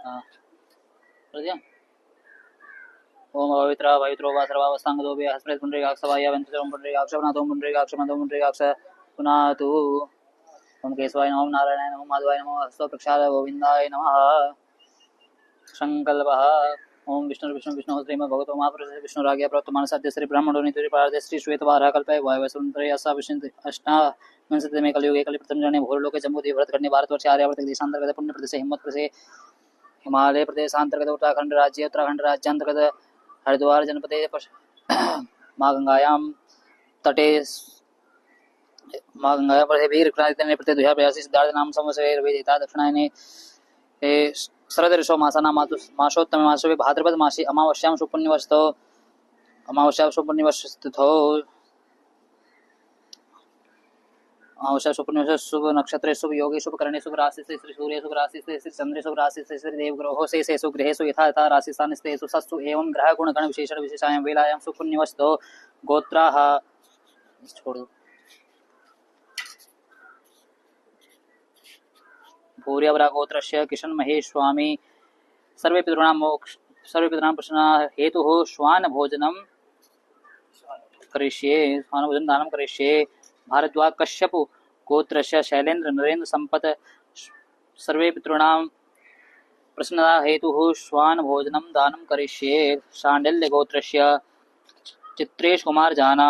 हाँ कर दिया। ओम पवित्र पवित्रो वा सर्वावस्थांगतो भी हस्प्रेत पुंडरीकाक्षवाय वंतुं पुंडरीकाक्षवनाथो पुंडरीकाक्षमतो पुंडरीकाक्ष पुनातु। ओम केशवाय नमः, नारायणाय नमः, माधवाय नमः, हस्तो प्रक्षाल गोविंदाय नमः। संकल्पः ओम विष्णु विष्णु विष्णु श्रीमद्भगवतो महापुरुष विष्णुराज्ञा प्रवर्तमान सद्य श्री ब्रह्मणो नितुरि पारदे श्री श्वेतवाराह कल्पे वायवसुंदरे असा विष्णु अष्टाविंशति में कलियुगे कलिप्रथम जने भूलोके जम्बूद्वीप भरतखंडे भारतवर्षे आर्यावर्त देशांतर्गत पुण्य प्रदेश हिम्मत प्रदेश हिमालय प्रदेशांतर्गत उत्तराखंड राज्यांतर्गत हरिद्वार जनपदे माँ गंगायां तटे माँ गंगायां पर वीर प्रति 2082 सिद्धार्थ नाम संवत्सरे वेदिता दक्षिणायने शरद ऋषो मासानां मासोत्तम मासो भाद्रपद मासी अमावस्यां सुपुण्यवस्तो अमावस्या सुपुण्यवश शुभ नक्षत्रे शुभ योगे शुभ करणे शुभ राशि से श्री सूर्य शुभ राशि से श्री चंद्र शुभ राशि से श्री देव ग्रहों से शेषु गृहेषु यथा यथा राशि स्थान स्थितेषु सत्सु एवं ग्रह गुण गण विशेषण विशेषायां वेलायां सुपुण्यवस्तो गोत्राः छोड़ दो। भूर्यवरा गोत्रस्य किशन महेश स्वामी सर्वे पितॄणां प्रश्न हेतुः श्वान भोजनं करिष्ये श्वान भोजन दानं करिष्ये। भारद्वाज कश्यप गोत्रस्य शैलेन्द्र नरेन्द्र संपत सर्वे पितॄणां प्रश्नता हेतुः श्वान भोजनं दानं करिष्ये। शाण्डिल्य गोत्रस्य चित्रेश कुमार जाना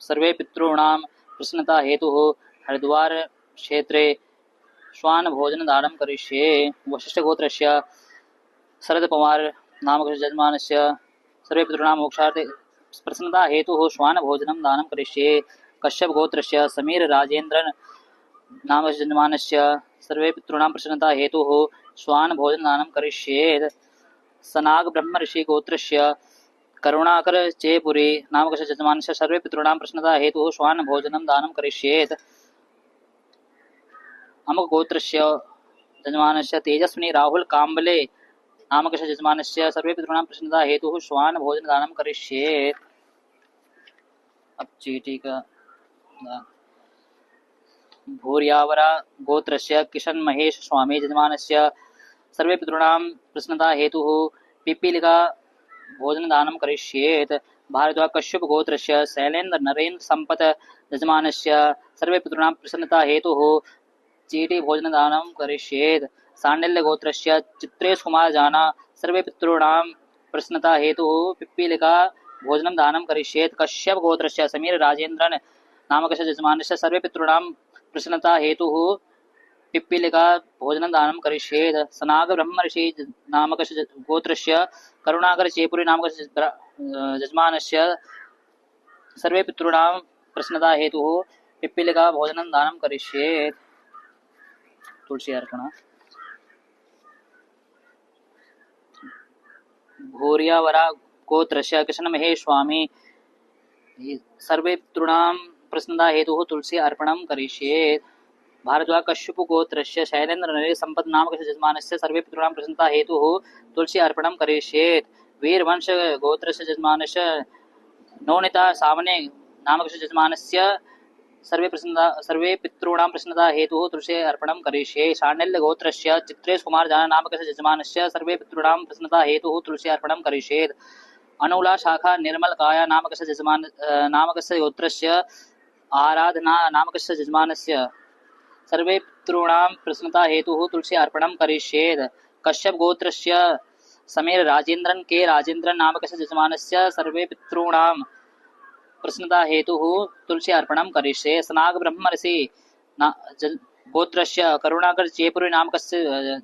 सर्वे पितॄणां प्रश्नता हेतुः हरिद्वार क्षेत्रे श्वान भोजन दानं करिष्ये। वशिष्ठ गोत्रस्य शरद पवार नामकस्य यजमानस्य सर्वे पितॄणां मोक्षार्थे प्रसन्नता हेतुः श्वान भोजनं दानं करिष्ये। कश्यप गोत्रस्य समीर राजेन्द्रन नामकस्य यजमानस्य सर्वे पितॄणां प्रसन्नता हेतुः श्वान भोजन दानं करिष्ये। सनाग ब्रह्म ऋषि गोत्रस्य करुणाकर चेपुरी नामकस्य यजमानस्य सर्वे पितॄणां प्रसन्नता हेतुः श्वान भोजनं दानं करिष्ये। अमुक गोत्रस्य यजमानस्य तेजस्विनी राहुल काम्बले नामकस्य यजमानस्य सर्वे पितॄणां प्रसन्नता हेतुः श्वान भोजन दानं करिष्ये। अब चीटी का भूर्यावरा गोत्रस्य किशन महेश स्वामी यजमानस्य सर्वे पितॄणां प्रसन्नता हेतुः पिपीलिका भोजन दानं करिष्येत्। भारद्वाज कश्यप गोत्रस्य शैलेन्द्र नरेन्द्र संपत यजमानस्य सर्वे पितॄणां प्रसन्नता हेतुः चीटी भोजन दानं करिष्येत्। शाण्डिल्य गोत्रस्य चित्रेश कुमार जाना सर्वे पितॄणां प्रसन्नता हेतुः पिपीलिका भोजनं दानं करिष्येत्। कश्यप गोत्रस्य समीर राजेन्द्रन नामकस्य यजमानस्य सर्वे पितॄणां प्रसन्नता हेतुः पिपीलिका भोजनं दानं करिष्येत्। सनाग ब्रह्म ऋषि नामकस्य गोत्रस्य करुणाकर चेपुरी नामकस्य यजमानस्य सर्वे पितॄणां प्रसन्नता हेतुः पिपीलिका भोजनं दानं करिष्येत्। तुलसी अर्पण। भूर्यावरा गोत्रस्य कृष्ण महेश स्वामी सर्वे पितॄणां प्रसन्नता हेतुः तुलसी अर्पणं करिष्येत्। भारद्वाज कश्यप गोत्रस्य शैलेन्द्र नरेन्द्र संपत नामकस्य यजमानस्य सर्वे पितॄणां प्रसन्नता हेतुः तुलसी अर्पणं करिष्येत्। वीरवंश गोत्रस्य यजमानस्य नवनीता सामने नामकस्य यजमानस्य सर्वे पितॄणां प्रसन्नता हेतुः तुलसी अर्पणं करिष्ये। शाण्डिल्य गोत्रस्य चित्रेश कुमार जाना नामकस्य यजमानस्य सर्वे पितॄणां प्रसन्नता हेतुः तुलसी अर्पणं करिष्येत्। अनुला शाखा निर्मल काया नामकस्य गोत्रस्य आराधना नामकस्य यजमानस्य सर्वे पितॄणां प्रसन्नता हेतुः तुलसी अर्पणं करिष्येत्। कश्यप गोत्रस्य समीर राजेन्द्रन के राजेन्द्रन नामकस्य यजमानस्य सर्वे पितॄणां प्रसन्नता हेतुः तुलसी अर्पणं करिष्ये। सनाग ब्रह्म ऋषि गोत्रस्य करुणाकर चेपुरी नामकस्य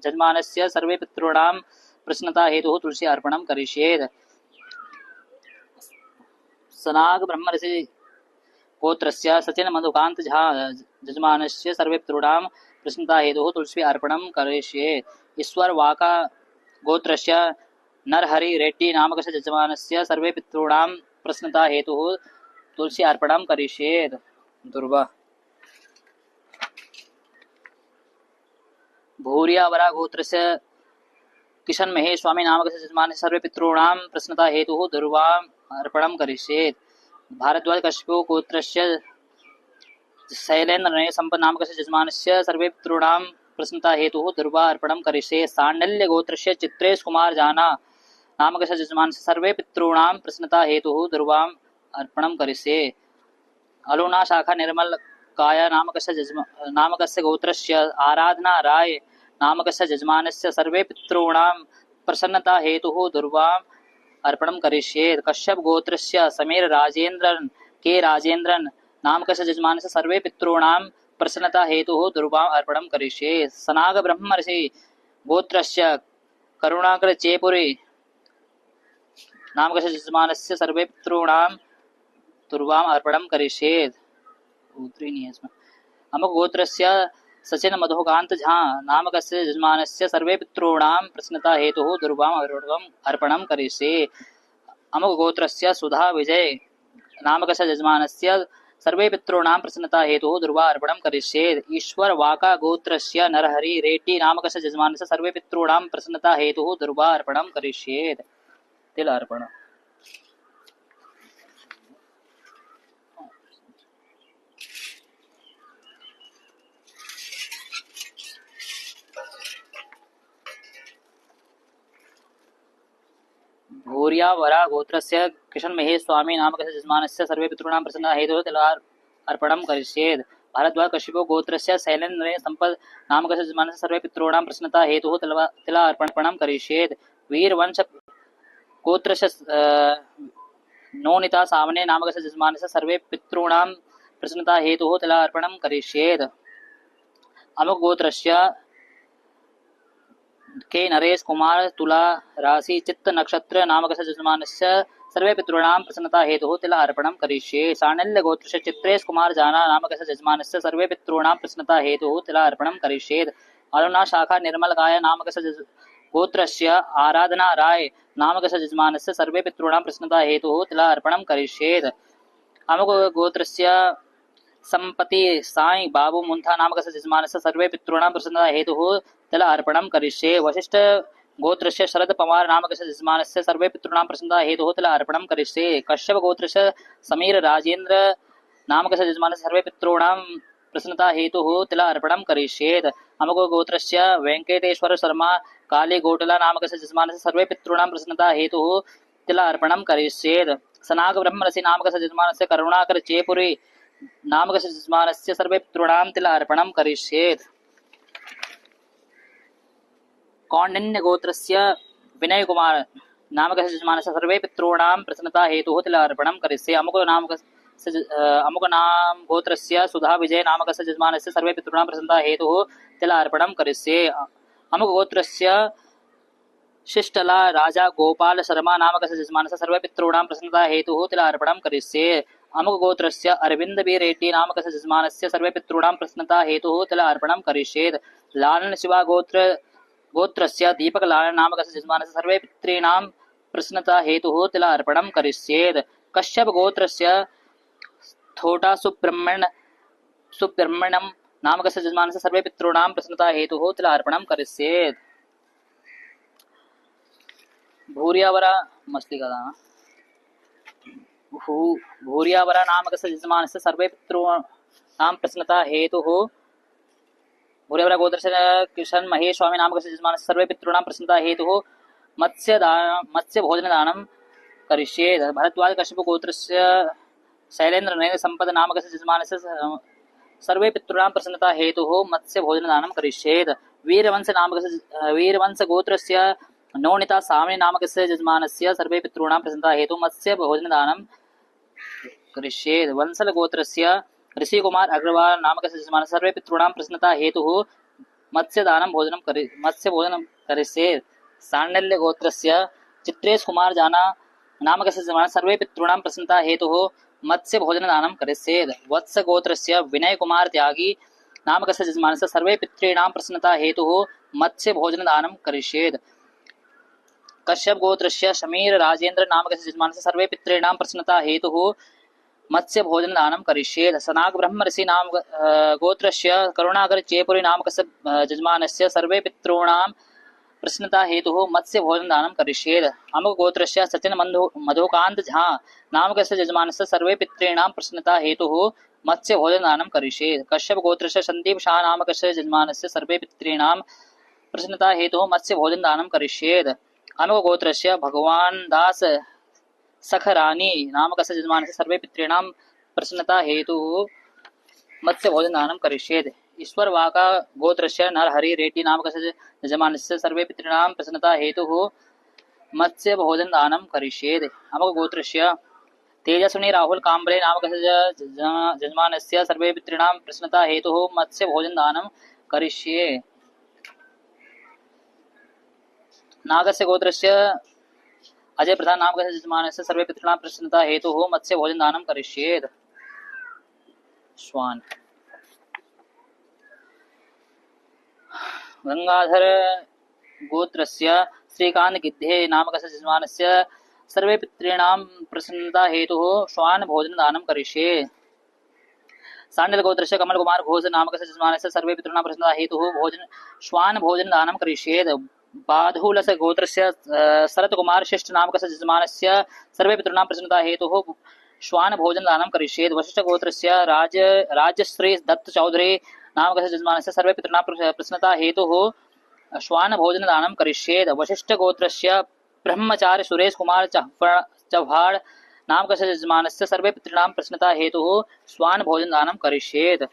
यजमानस्य सर्वे पितॄणां प्रसन्नता हेतुः तुलसी अर्पणं करिष्येत्। सनाग ब्रह्म ऋषि गोत्रस्य सचिन मधुकांत झा यजमानस्य सर्वे पितॄणां प्रसन्नता हेतुः तुलसी अर्पणं करिष्ये। ईश्वर वाका गोत्रस्य नरहरि रेड्डी नामकस्य यजमानस्य सर्वे पितॄणां प्रसन्नता हेतुः तुलसी अर्पणं करिष्येत्। दुर्वा भूर्यावरा गोत्रस्य किशन महेश स्वामी नामकस्य यजमानस्य सर्वे पितॄणां प्रसन्नता हेतुः दुर्वा अर्पणं करिष्येत्। भारद्वाज कश्यप गोत्रस्य शैलेन्द्र नरेन्द्र संपत नामकस्य यजमानस्य सर्वे पितॄणां प्रसन्नता हेतुः दुर्वा अर्पणं करिष्ये। साण्डल्यगोत्रस्य चित्रेश कुमार जाना नामकस्य यजमानस्य सर्वे पितॄणां प्रसन्नता हेतुः दुर्वाम् अर्पणं करिष्ये। अलूना शाखा निर्मल काया नामकस्य गोत्रस्य आराधना राय नामकस्य यजमानस्य सर्वे पितॄणां प्रसन्नता हेतुः दुर्वाम् अर्पणं करिष्ये। कश्यप गोत्रस्य समीर राजेन्द्रन के राजेन्द्रन नामकस्य यजमानस्य सर्वे पितॄणां प्रसन्नता हेतुः दुर्वाम् अर्पणं करिष्ये। सनाग ब्रह्मर्षि गोत्रस्य करुणाकर चेपुरी नामकस्य यजमानस्य सर्वे पितॄणां दुर्वाम् अर्पणं करिष्ये। अमुक गोत्रस्य सचिन मधुकांत झा नामकस्य यजमानस्य सर्वे पितॄणां प्रसन्नता हेतुः दुर्वाम् अर्पणं करिष्ये। अमुक गोत्रस्य सुधा विजय नामकस्य यजमानस्य सर्वे पितॄणां प्रसन्नता हेतुः दुर्वा अर्पणं करिष्ये। ईश्वर वाका गोत्रस्य नरहरि रेड्डी नामकस्य यजमानस्य सर्वे पितॄणां प्रसन्नता हेतुः दुर्वा अर्पणं करिष्ये। तिल अर्पण। भूरिया वरा गोत्रस्य किशन महेश स्वामी नामकस्य यजमानस्य सर्वे पितॄणां प्रसन्नता हेतुः तिल अर्पणं करिष्येत्। भारद्वाज कश्यपो गोत्रस्य शैलेन्द्र संपद नामकस्य यजमानस्य सर्वे पितॄणां प्रसन्नता हेतुः तिल अर्पणं करिष्येत्। वीरवंश गोत्रस्य नोनिता सामने नामकस्य यजमानस्य सर्वे पितॄणां प्रसन्नता हेतुः तिल अर्पणं करिष्येत्। अमुक गोत्रस्य के नरेश कुमार तुला राशि चित्त नक्षत्र नामकस्य यजमानस्य सर्वे पितॄणां प्रसन्नता हेतुः तिल अर्पणं करिष्ये। साण्डल्य गोत्रस्य चित्रेश कुमार जाना नामकस्य यजमानस्य सर्वे पितॄणां प्रसन्नता हेतुः तिल अर्पणं करिष्येत्। अलुना शाखा निर्मल गाय नामकस्य गोत्रस्य आराधना राय नामकस्य यजमानस्य सर्वे पितॄणां प्रसन्नता हेतुः तिल अर्पणं करिष्येत्। अमुक गोत्रस्य संपत्ति साई बाबू मुंथा नामकस्य यजमानस्य सर्वे पितॄणां प्रसन्नता हेतुः तिल अर्पणं करिष्ये। वशिष्ठ गोत्रस्य शरद पवार नामकस्य यजमानस्य सर्वे पितॄणां प्रसन्नता हेतुः तिल अर्पणं करिष्ये। कश्यप गोत्रस्य समीर राजेन्द्र नामकस्य यजमानस्य सर्वे पितॄणां प्रसन्नता हेतुः तिल अर्पणं करिष्येत्। अमुक गोत्रस्य वेंकटेश्वर शर्मा काली गोटला नामकस्य यजमानस्य सर्वे पितॄणां प्रसन्नता हेतुः तिल अर्पणं करिष्येत्। सनाग ब्रह्मर्षि नामकस्य यजमानस्य करुणाकर चेपुरी नामकस्य यजमानस्य सर्वे पितॄणां तिल अर्पणं करिष्येत्। कौंडिन्य गोत्रस्य विनय कुमार नामकस्य यजमानस्य सर्वे पितॄणां प्रसन्नता हेतुः तिल अर्पणं करिष्ये। अमुक नाम गोत्रस्य सुधा विजय नामकस्य यजमानस्य सर्वे पितॄणां प्रसन्नता हेतुः तिल अर्पणं करिष्ये। अमुक गोत्रस्य शिष्टला राजा गोपाल शर्मा नामकस्य यजमानस्य सर्वे पितॄणां प्रसन्नता हेतुः तिल अर्पणं करिष्ये। अमुक गोत्रस्य अरविंद बी रेड्डी नामकस्य यजमानस्य सर्वे पितॄणां प्रसन्नता हेतुः तिल अर्पणं करिष्येत्। लालन शिवा गोत्रस्य दीपक लालन नामकस्य यजमानस्य सर्वे पितॄणां प्रसन्नता हेतुः तिल अर्पणं करिष्येत्। कश्यप गोत्रस्य थोटा सुब्रह्मण्यम नामकस्य यजमानस्य सर्वे पितॄणां प्रसन्नता हेतुः तिल अर्पणं करिष्येत्। भूरियावरा भूरियावरा नामकस्य यजमानस्य सर्वे पितॄणां प्रसन्नता हेतुः भूरियावरा गोत्रस्य किशन महेश स्वामी नामकस्य यजमानस्य सर्वे पितॄणां प्रसन्नता हेतुः मत्स्य भोजनदानं करिष्येत्। भरद्वाज कश्यप गोत्रस्य शैलेन्द्र नरेन्द्र संपद नामकस्य यजमानस्य सर्वे पितॄणां प्रसन्नता हेतुः मत्स्य भोजनदानं करिष्येत्। वीरवंश गोत्रस्य नोनिता सामने नामकस्य यजमानस्य सर्वे पितॄणां प्रसन्नता हेतुः मत्स्य भोजनदानं करिष्येत्। वंसल गोत्रस्य ऋषि कुमार अग्रवाल नामकस्य यजमानस्य सर्वे पितॄणां प्रसन्नता हेतुः मत्स्य भोजनं करिष्येत्। साण्डल्य गोत्रस्य चित्रेश कुमार जाना नामकस्य यजमानस्य सर्वे पितॄणां प्रसन्नता हेतुः मत्स्य भोजनदानं करिष्येत्। वत्स गोत्रस्य विनय कुमार त्यागी नामकस्य यजमानस्य सर्वे पितॄणां प्रसन्नता हेतुः मत्स्य भोजनदानं करिष्येत्। कश्यप गोत्रस्य समीर राजेन्द्र नामकस्य यजमानस्य सर्वे पितॄणां प्रसन्नता हेतुः मत्स्य भोजनदानं करिष्येत्। सनाग ब्रह्मर्षि नाम गोत्रस्य करुणाकर चेपुरी नामकस्य यजमानस्य सर्वे पितॄणां प्रसन्नता हेतुः मत्स्य भोजनदानं करिष्येत्। अमुक गोत्रस्य सचिन मधुकांत झा नामकस्य यजमानस्य सर्वे पितॄणां प्रसन्नता हेतुः मत्स्य भोजनदानं करिष्ये। कश्यप गोत्रस्य संदीप शाह नामकस्य यजमानस्य सर्वे पितॄणां प्रसन्नता हेतुः मत्स्य भोजनदानं करिष्येत्। अमुक गोत्रस्य भगवान दास सखरानी नामकस्य यजमानस्य सर्वे पितॄणां प्रसन्नता हेतुः मत्स्य भोजनदानं करिष्येत्। ईश्वर वाका गोत्रस्य नरहरि रेड्डी नामकस्य यजमानस्य सर्वे पितॄणां प्रसन्नता हेतुः मत्स्य भोजनदानं करिष्येत्। अमुक गोत्रस्य तेजस्विनी राहुल काम्बले नामकस्य यजमानस्य सर्वे पितॄणां प्रसन्नता हेतुः मत्स्य भोजनदानं करिष्ये। नागस्य गोत्रस्य अजय प्रधान नामकस्य यजमानस्य सर्वे पितॄणां प्रसन्नता हेतुः मत्स्य भोजनदानं करिष्येत्। श्वान गंगाधर गोत्रस्य श्रीकांत गिद्धे नामकस्य यजमानस्य सर्वे पितॄणां प्रसन्नता हेतुः श्वान भोजनदानं करिष्ये। सांडल गोत्रस्य कमल कुमार घोष नामकस्य यजमानस्य सर्वे पितॄणां प्रसन्नता हेतुः श्वान भोजनदानं करिष्येत्। बाधूलस गोत्रस्य शरत कुमार शिष्ट नामकस्य यजमानस्य सर्वे पितॄणां प्रसन्नता हेतुः श्वान भोजनदानं करिष्येत्। वशिष्ठ गोत्रस्य राजश्री दत्त चौधरी नामकस्य यजमानस्य सर्वे पितॄणां प्रसन्नता हेतुः श्वान भोजनदानं करिष्येत्। वशिष्ठ गोत्रस्य ब्रह्मचार्य सुरेश कुमार चव्हाड़ नामकस्य यजमानस्य सर्वे पितॄणां प्रसन्नता हेतुः श्वान भोजनदानं करिष्येत्।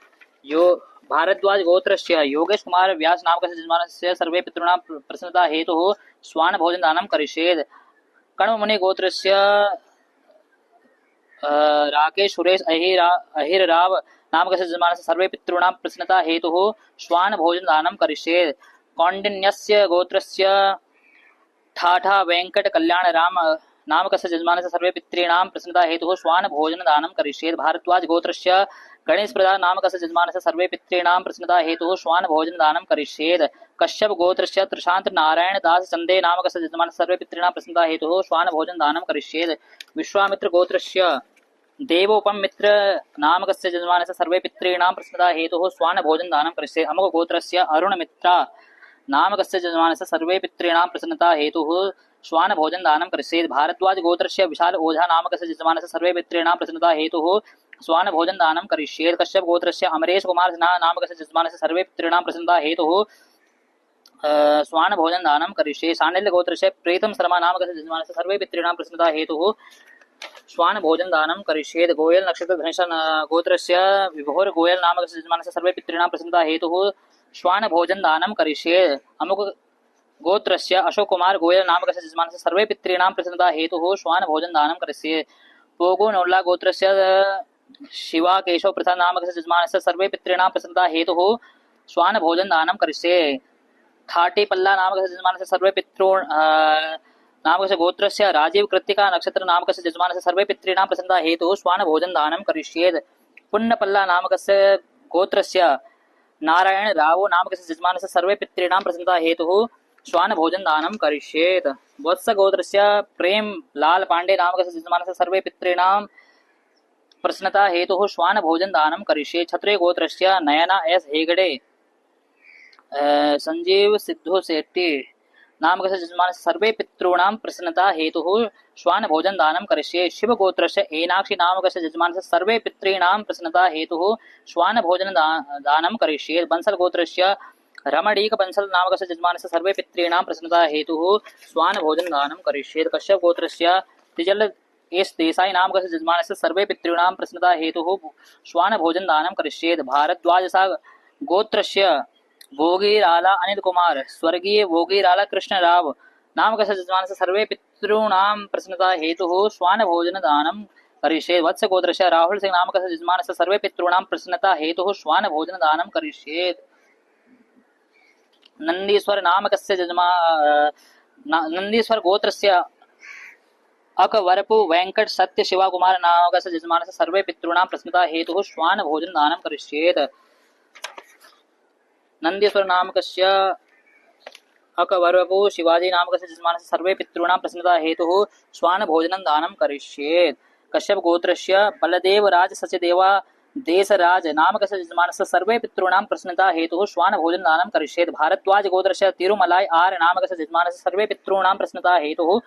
यो भारद्वाज गोत्रस्य योगेश कुमार व्यास नामकस्य यजमानस्य सर्वे पितॄणां प्रसन्नता हेतुः श्वान भोजनदानं करिष्येत्। कण्वमुनि गोत्रस्य राकेश सुरेश अहिरराव नामकस्य यजमानस्य सर्वे पितॄणां प्रसन्नता हेतुः श्वान भोजनदानं करिष्येत्। कौंडिन्यस्य गोत्रस्य ठाठा वेंकट कल्याण राम नामकस्य यजमानस्य सर्वे पितॄणां प्रसन्नता हेतुः श्वान भोजनदानं करिष्येत्। भारद्वाज गोत्रस्य गणेश प्रधान नामकस्य यजमानस्य सर्वे पितॄणां प्रसन्नता हेतुः श्वान भोजनदानं करिष्येत्। कश्यप गोत्रस्य त्रिशांत नारायण दास चंदे नामकस्य यजमानस्य सर्वे पितॄणां प्रसन्नता हेतुः श्वान भोजनदानं करिष्येत्। विश्वामित्र गोत्रस्य देवोपम मित्र नामकस्य यजमानस्य सर्वे पितॄणां प्रसन्नता हेतुः श्वान भोजनदानं करिष्येत्। अमुक गोत्रस्य अरुण मित्रा नामकस्य यजमानस्य सर्वे पितॄणां प्रसन्नता हेतुः श्वान भोजनदानं करिष्येत्। भारद्वाज गोत्रस्य विशाल ओझा नामकस्य यजमानस्य सर्वे पितॄणां प्रसन्नता हेतुः श्वान भोजनदानं करिष्येत्। कश्यप गोत्रस्य अमरेश कुमार सिन्हा नामकस्य यजमानस्य सर्वे पितॄणां प्रसन्नता हेतुः श्वान भोजनदानं करिष्येत्। सांडिल्य गोत्रस्य प्रीतम शर्मा नामकस्य यजमानस्य सर्वे पितॄणां प्रसन्नता हेतुः श्वान भोजनदानं करिष्येत्। गोयल नक्षत्र धनेश गोत्रस्य विभोर गोयल नामकस्य यजमानस्य सर्वे पितॄणां प्रसन्नता हेतुः श्वान भोजनदानं करिष्येत्। अमुक गोत्रस्य अशोक कुमार गोयल नामकस्य यजमानस्य सर्वे पितॄणां प्रसन्नता हेतुः श्वान भोजनदानं करिष्येत्। पोगो नोल्ला गोत्रस्य शिवा केशव प्रसाद नामकस्य यजमानस्य सर्वे पितॄणां प्रसन्नता हेतुः श्वान भोजनदानं करिष्येत्। थाटी पल्ला नामकस्य यजमानस्य सर्वे नामकस्य गोत्रस्य राजीव कृत्तिका नक्षत्र नामकस्य यजमानस्य सर्वे पितॄणां प्रसन्नता हेतुः श्वान भोजनदानं करिष्येत्। पुण्यपल्ला नामकस्य गोत्रस्य नारायण रावो नामकस्य यजमानस्य सर्वे पितॄणां प्रसन्नता हेतुः श्वान भोजनदानं करिष्येत्। वत्स गोत्रस्य प्रेम लाल पांडे नामकस्य यजमानस्य सर्वे पितॄणां प्रसन्नता हेतुः श्वान भोजनदानं करिष्येत्। क्षत्रिय गोत्रस्य नयना एस हेगड़े संजीव सिद्धू शेट्टी नामकस्य यजमानस्य सर्वे पितॄणां प्रसन्नता हेतुः श्वान भोजनदानं करिष्येत्। शिव गोत्रस्य एनाक्षी नामकस्य यजमानस्य सर्वे पितॄणां प्रसन्नता हेतुः श्वान भोजनदानं करिष्येत्। बंसल गोत्रस्य रमणीक बंसल नामकस्य यजमानस्य सर्वे पितॄणां प्रसन्नता हेतुः श्वान भोजनदानं करिष्येत्। कश्यप गोत्रस्य तिजल एस देसाई नामकस्य यजमानस्य सर्वे पितॄणां प्रसन्नता हेतुः श्वान भोजनदानं करिष्येत्। भारद्वाज गोत्रस्य भोगीराला अनिल कुमार स्वर्गीय भोगीराला कृष्ण राव नामकस्य यजमानस्य सर्वे पितॄणां प्रसन्नता हेतुः श्वान भोजनदानं करिष्येत्। वत्स गोत्रस्य राहुल सिंह नामकस्य यजमानस्य सर्वे पितॄणां प्रसन्नता हेतुः श्वान भोजनदानं करिष्येत्। नंदीश्वर नामकस्य नंदीश्वर गोत्रस्य अकवरपु वेंकट सत्य शिवा कुमार नामकस्य यजमानस्य सर्वे पितॄणां प्रसन्नता हेतुः श्वान भोजनदानं करिष्येत्। नंदीश्वर नामकस्य अकवरपु शिवाजी नामकस्य यजमानस्य सर्वे पितॄणां प्रसन्नता हेतुः श्वान भोजनदानं करिष्येत्। कश्यप गोत्रस्य बलदेव राज सचदेवा देशराज नामकस्य यजमानस्य सर्वे पितॄणां प्रसन्नता हेतुः श्वान भोजनदानं करिष्येत्। भारद्वाज गोत्रस्य तिरुमलाई आर नामकस्य यजमानस्य सर्वे पितॄणां प्रसन्नता हेतुः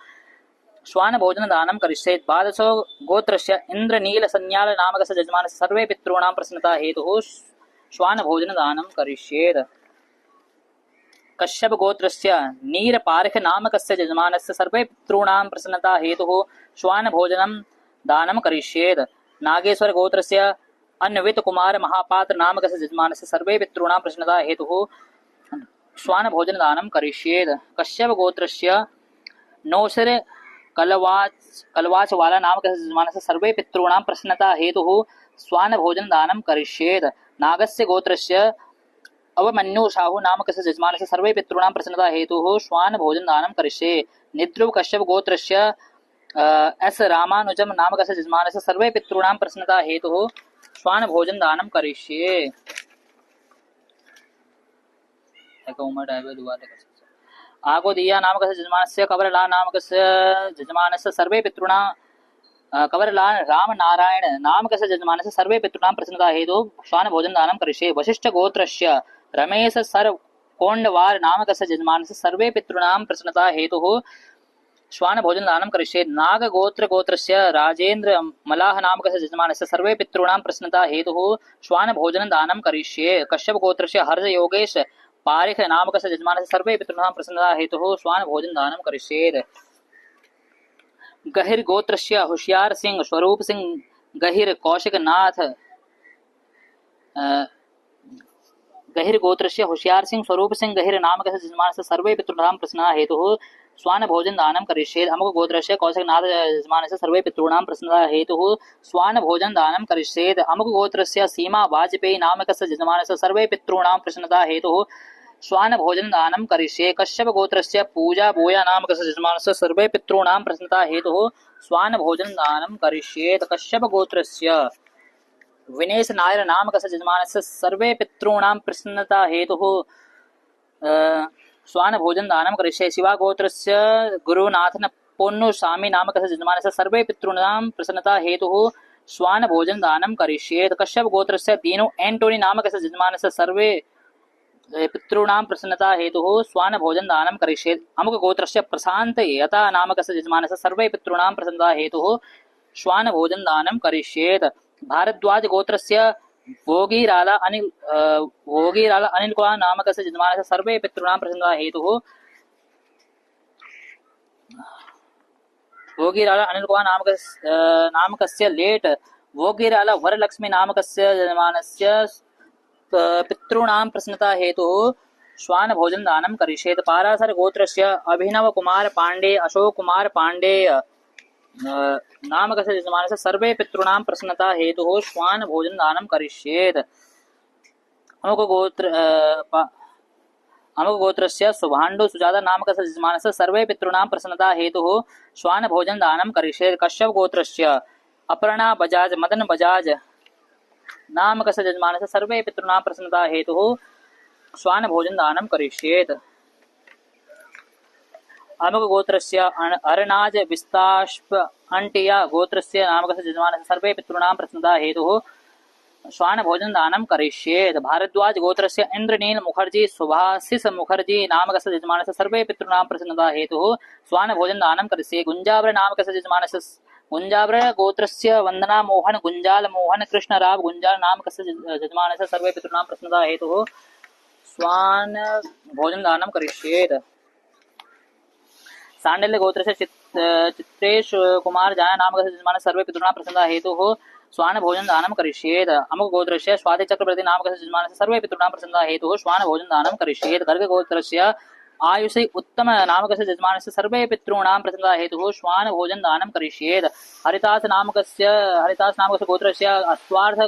श्वान भोजन दानं करिष्येत्। द्वादशो गोत्रस्य इन्द्रनील संज्ञाल नामकस्य यजमानस्य सर्वे पितॄणां प्रसन्नता हेतुः श्वान भोजन दानं करिष्येत्। कश्यप गोत्रस्य नीरपार्ख नामकस्य यजमानस्य सर्वे पितॄणां प्रसन्नता हेतुः श्वान भोजनं दानं करिष्येत्। नागेश्वर गोत्रस्य अन्वित कुमार महापात्र नामकस्य यजमानस्य सर्वे पितॄणां प्रसन्नता हेतुः श्वान भोजन दानं करिष्येत्। कश्यप गोत्रस्य नौशर कलवाच वाला नामकस्य यजमानस्य सर्वे पितॄणां प्रसन्नता हेतुः श्वान भोजन दानं करिष्येत्। नागस्य गोत्रस्य अवमन्यु शाहु नामकस्य यजमानस्य सर्वे पितॄणां प्रसन्नता हेतुः श्वान भोजन दानं करिष्ये। निद्रुव कश्यप गोत्रस्य एस रामानुजम नामकस्य यजमानस्य सर्वे पितॄणां प्रसन्नता हेतुः श्वान भोजन दानं करिष्ये। आगोदिया नामकस्य यजमानस्य कवरला नामकस्य यजमानस्य सर्वे पितॄणां कवरला रामनारायण नामकस्य यजमानस्य सर्वे पितॄणां प्रसन्नता हेतुः श्वान भोजन दानं करिष्ये। वशिष्ठ गोत्रस्य रमेश सर कोंडवार नामकस्य यजमानस्य सर्वे पितॄणां प्रसन्नता हेतुः श्वान भोजन दानं करिष्ये। नाग गोत्रस्य राजेन्द्र मलाह नामकस्य यजमानस्य सर्वे पितॄणां प्रसन्नता हेतुः श्वान भोजन दानं करिष्ये। कश्यप गोत्रस्य हर्ष योगेश पारिख नामकस्य यजमानस्य सर्वे पितॄणां प्रसन्नता हेतुः श्वान भोजन दानं करिष्येत्। गहिर गोत्रस्य होशियार सिंह स्वरूप सिंह गहिर कौशिक नाथ गहिर गोत्रस्य होशियार सिंह स्वरूप सिंह गहिर नामकस्य यजमानस्य सर्वे पितॄणां प्रसन्नता हेतुः श्वान भोजन दानं करिष्येत्। अमुक गोत्रस्य कौशिकनाथ यजमानस्य सर्वे पितॄणां प्रसन्नता हेतुः श्वान भोजन दानं करिष्येत्। अमुक गोत्रस्य सीमा वाजपेयी नामकस्य यजमानस्य सर्वे पितॄणां प्रसन्नता हेतुः श्वान भोजन दानं करिष्ये। कश्यप गोत्रस्य पूजा बोया नामकस्य यजमानस्य सर्वे पितॄणां प्रसन्नता हेतुः श्वान भोजन दानं करिष्येत्। कश्यप गोत्रस्य विनेश नायर नामकस्य यजमानस्य सर्वे पितॄणां प्रसन्नता हेतुः श्वान भोजन दानं करिष्ये। शिवा गोत्रस्य गुरुनाथन पोन्नुस्वामी नामकस्य यजमानस्य सर्वे पितॄणां प्रसन्नता हेतुः श्वान भोजन दानं करिष्येत्। कश्यप गोत्रस्य दीनु एंटोनी नामकस्य यजमानस्य सर्वे पितॄणां प्रसन्नता हेतुः श्वान भोजन दानं करिष्येत्। अमुक गोत्रस्य प्रशांत यता नामकस्य यजमानस्य सर्वे पितॄणां प्रसन्नता हेतुः श्वान भोजन दानं करिष्येत्। भारद्वाज गोत्रस्य भोगीराला अनिल कुमार नामकस्य यजमानस्य सर्वे पितॄणां प्रसन्नता हेतुः भोगीराला अनिल कुमार नामकस्य लेट भोगीराला वरलक्ष्मी नामकस्य यजमानस्य पितॄणां प्रसन्नता हेतुः श्वान भोजन दानं करिष्येत्। पारासर गोत्रस्य अभिनव कुमार पांडे अशोक कुमार पांडेय नामकस्य यजमानस्य सर्वे पितॄणां प्रसन्नता हेतुः श्वान भोजन दानं करिष्येत्। अमुक गोत्रस्य सुभाण्डु सुजाता नामकस्य यजमानस्य सर्वे पितॄणां प्रसन्नता हेतुः श्वान भोजन दानं करिष्येत्। कश्यप गोत्रस्य अपर्णा बजाज मदन बजाज नामकस्य यजमानस्य सर्वे पितॄणां प्रसन्नता हेतुः श्वान भोजन दानं करिष्येत्। अमुक गोत्रस्य अरनाज विस्ताष्प अंटिया गोत्रस्य नामकस्य यजमानस्य सर्वे पितॄणां प्रसन्नता हेतुः श्वान भोजन दानं करिष्येत्। भारद्वाज गोत्रस्य इंद्रनील मुखर्जी सुभाषिष मुखर्जी नामकस्य यजमानस्य सर्वे पितॄणां प्रसन्नता हेतुः श्वान भोजन दानं करिष्येत्। गुंजाब्र नामकस्य यजमानस्य गुंजाब्र गोत्रस्य वंदना मोहन गुंजाल मोहन कृष्णराव गुंजाल नामकस्य यजमानस्य सर्वे पितॄणां प्रसन्नता हेतुः श्वान भोजन दानं करिष्येत्। सांडल्य गोत्रस्य चित्रेश कुमार जाना नामकस्य यजमानस्य सर्वे पितॄणां प्रसन्नता हेतुः श्वान भोजन दानं करिष्येत्। अमुक गोत्रस्य स्वाति चक्रवर्ती नामकस्य यजमानस्य सर्वे पितॄणां प्रसन्नता हेतुः श्वान भोजन दानं करिष्येत्। गर्ग गोत्रस्य आयुषी उत्तम नामकस्य यजमानस्य सर्वे पितॄणां प्रसन्नता हेतुः श्वान भोजन दानं करिष्येत्। हरिदास नामकस्य गोत्रस्य अस्वार्थ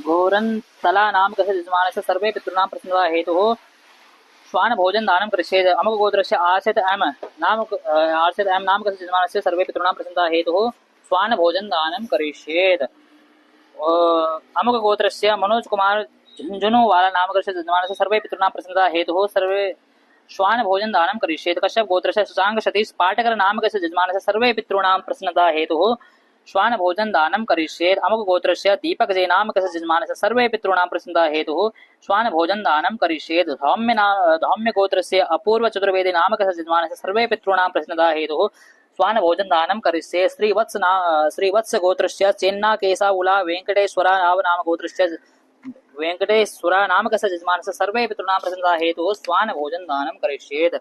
घोरन्तला नामकस्य यजमानस्य सर्वे पितॄणां प्रसन्नता हेतुः श्वान भोजन दानं करिष्येत्। अमुक गोत्रस्य आर्षित एम नामकस्य यजमानस्य सर्वे पितॄणां प्रसन्नता हेतुः श्वान भोजन दानं करिष्येत्। अमुक गोत्रस्य मनोज कुमार झुंझुनूवाला नामकस्य यजमानस्य सर्वे पितॄणां प्रसन्नता हेतुः सर्वे श्वान भोजन दानं करिष्येत्। कश्यप गोत्रस्य सुशांग सतीश पाटकर नामकस्य यजमानस्य सर्वे पितॄणां प्रसन्नता हेतुः श्वान भोजन दानं करिष्येत्। अमुक गोत्रस्य दीपक जय नामकस्य यजमानस्य सर्वे पितॄणां प्रसन्नता हेतुः श्वान भोजन दानं करिष्येत्। धौम्य गोत्रस्य अपूर्व चतुर्वेदी नामकस्य यजमानस्य सर्वे पितॄणां प्रसन्नता हेतुः स्वान भोजन दानम करिष्ये। श्रीवत्स गोत्रस्य चेन्ना केसा उला वेंकटेश्वरा नाम गोत्रस्य वेंकटेश्वरा नामकस्य यजमानस्य सर्वे पितॄणां प्रसन्नता हेतुः स्वान भोजन दानम करिष्येत्।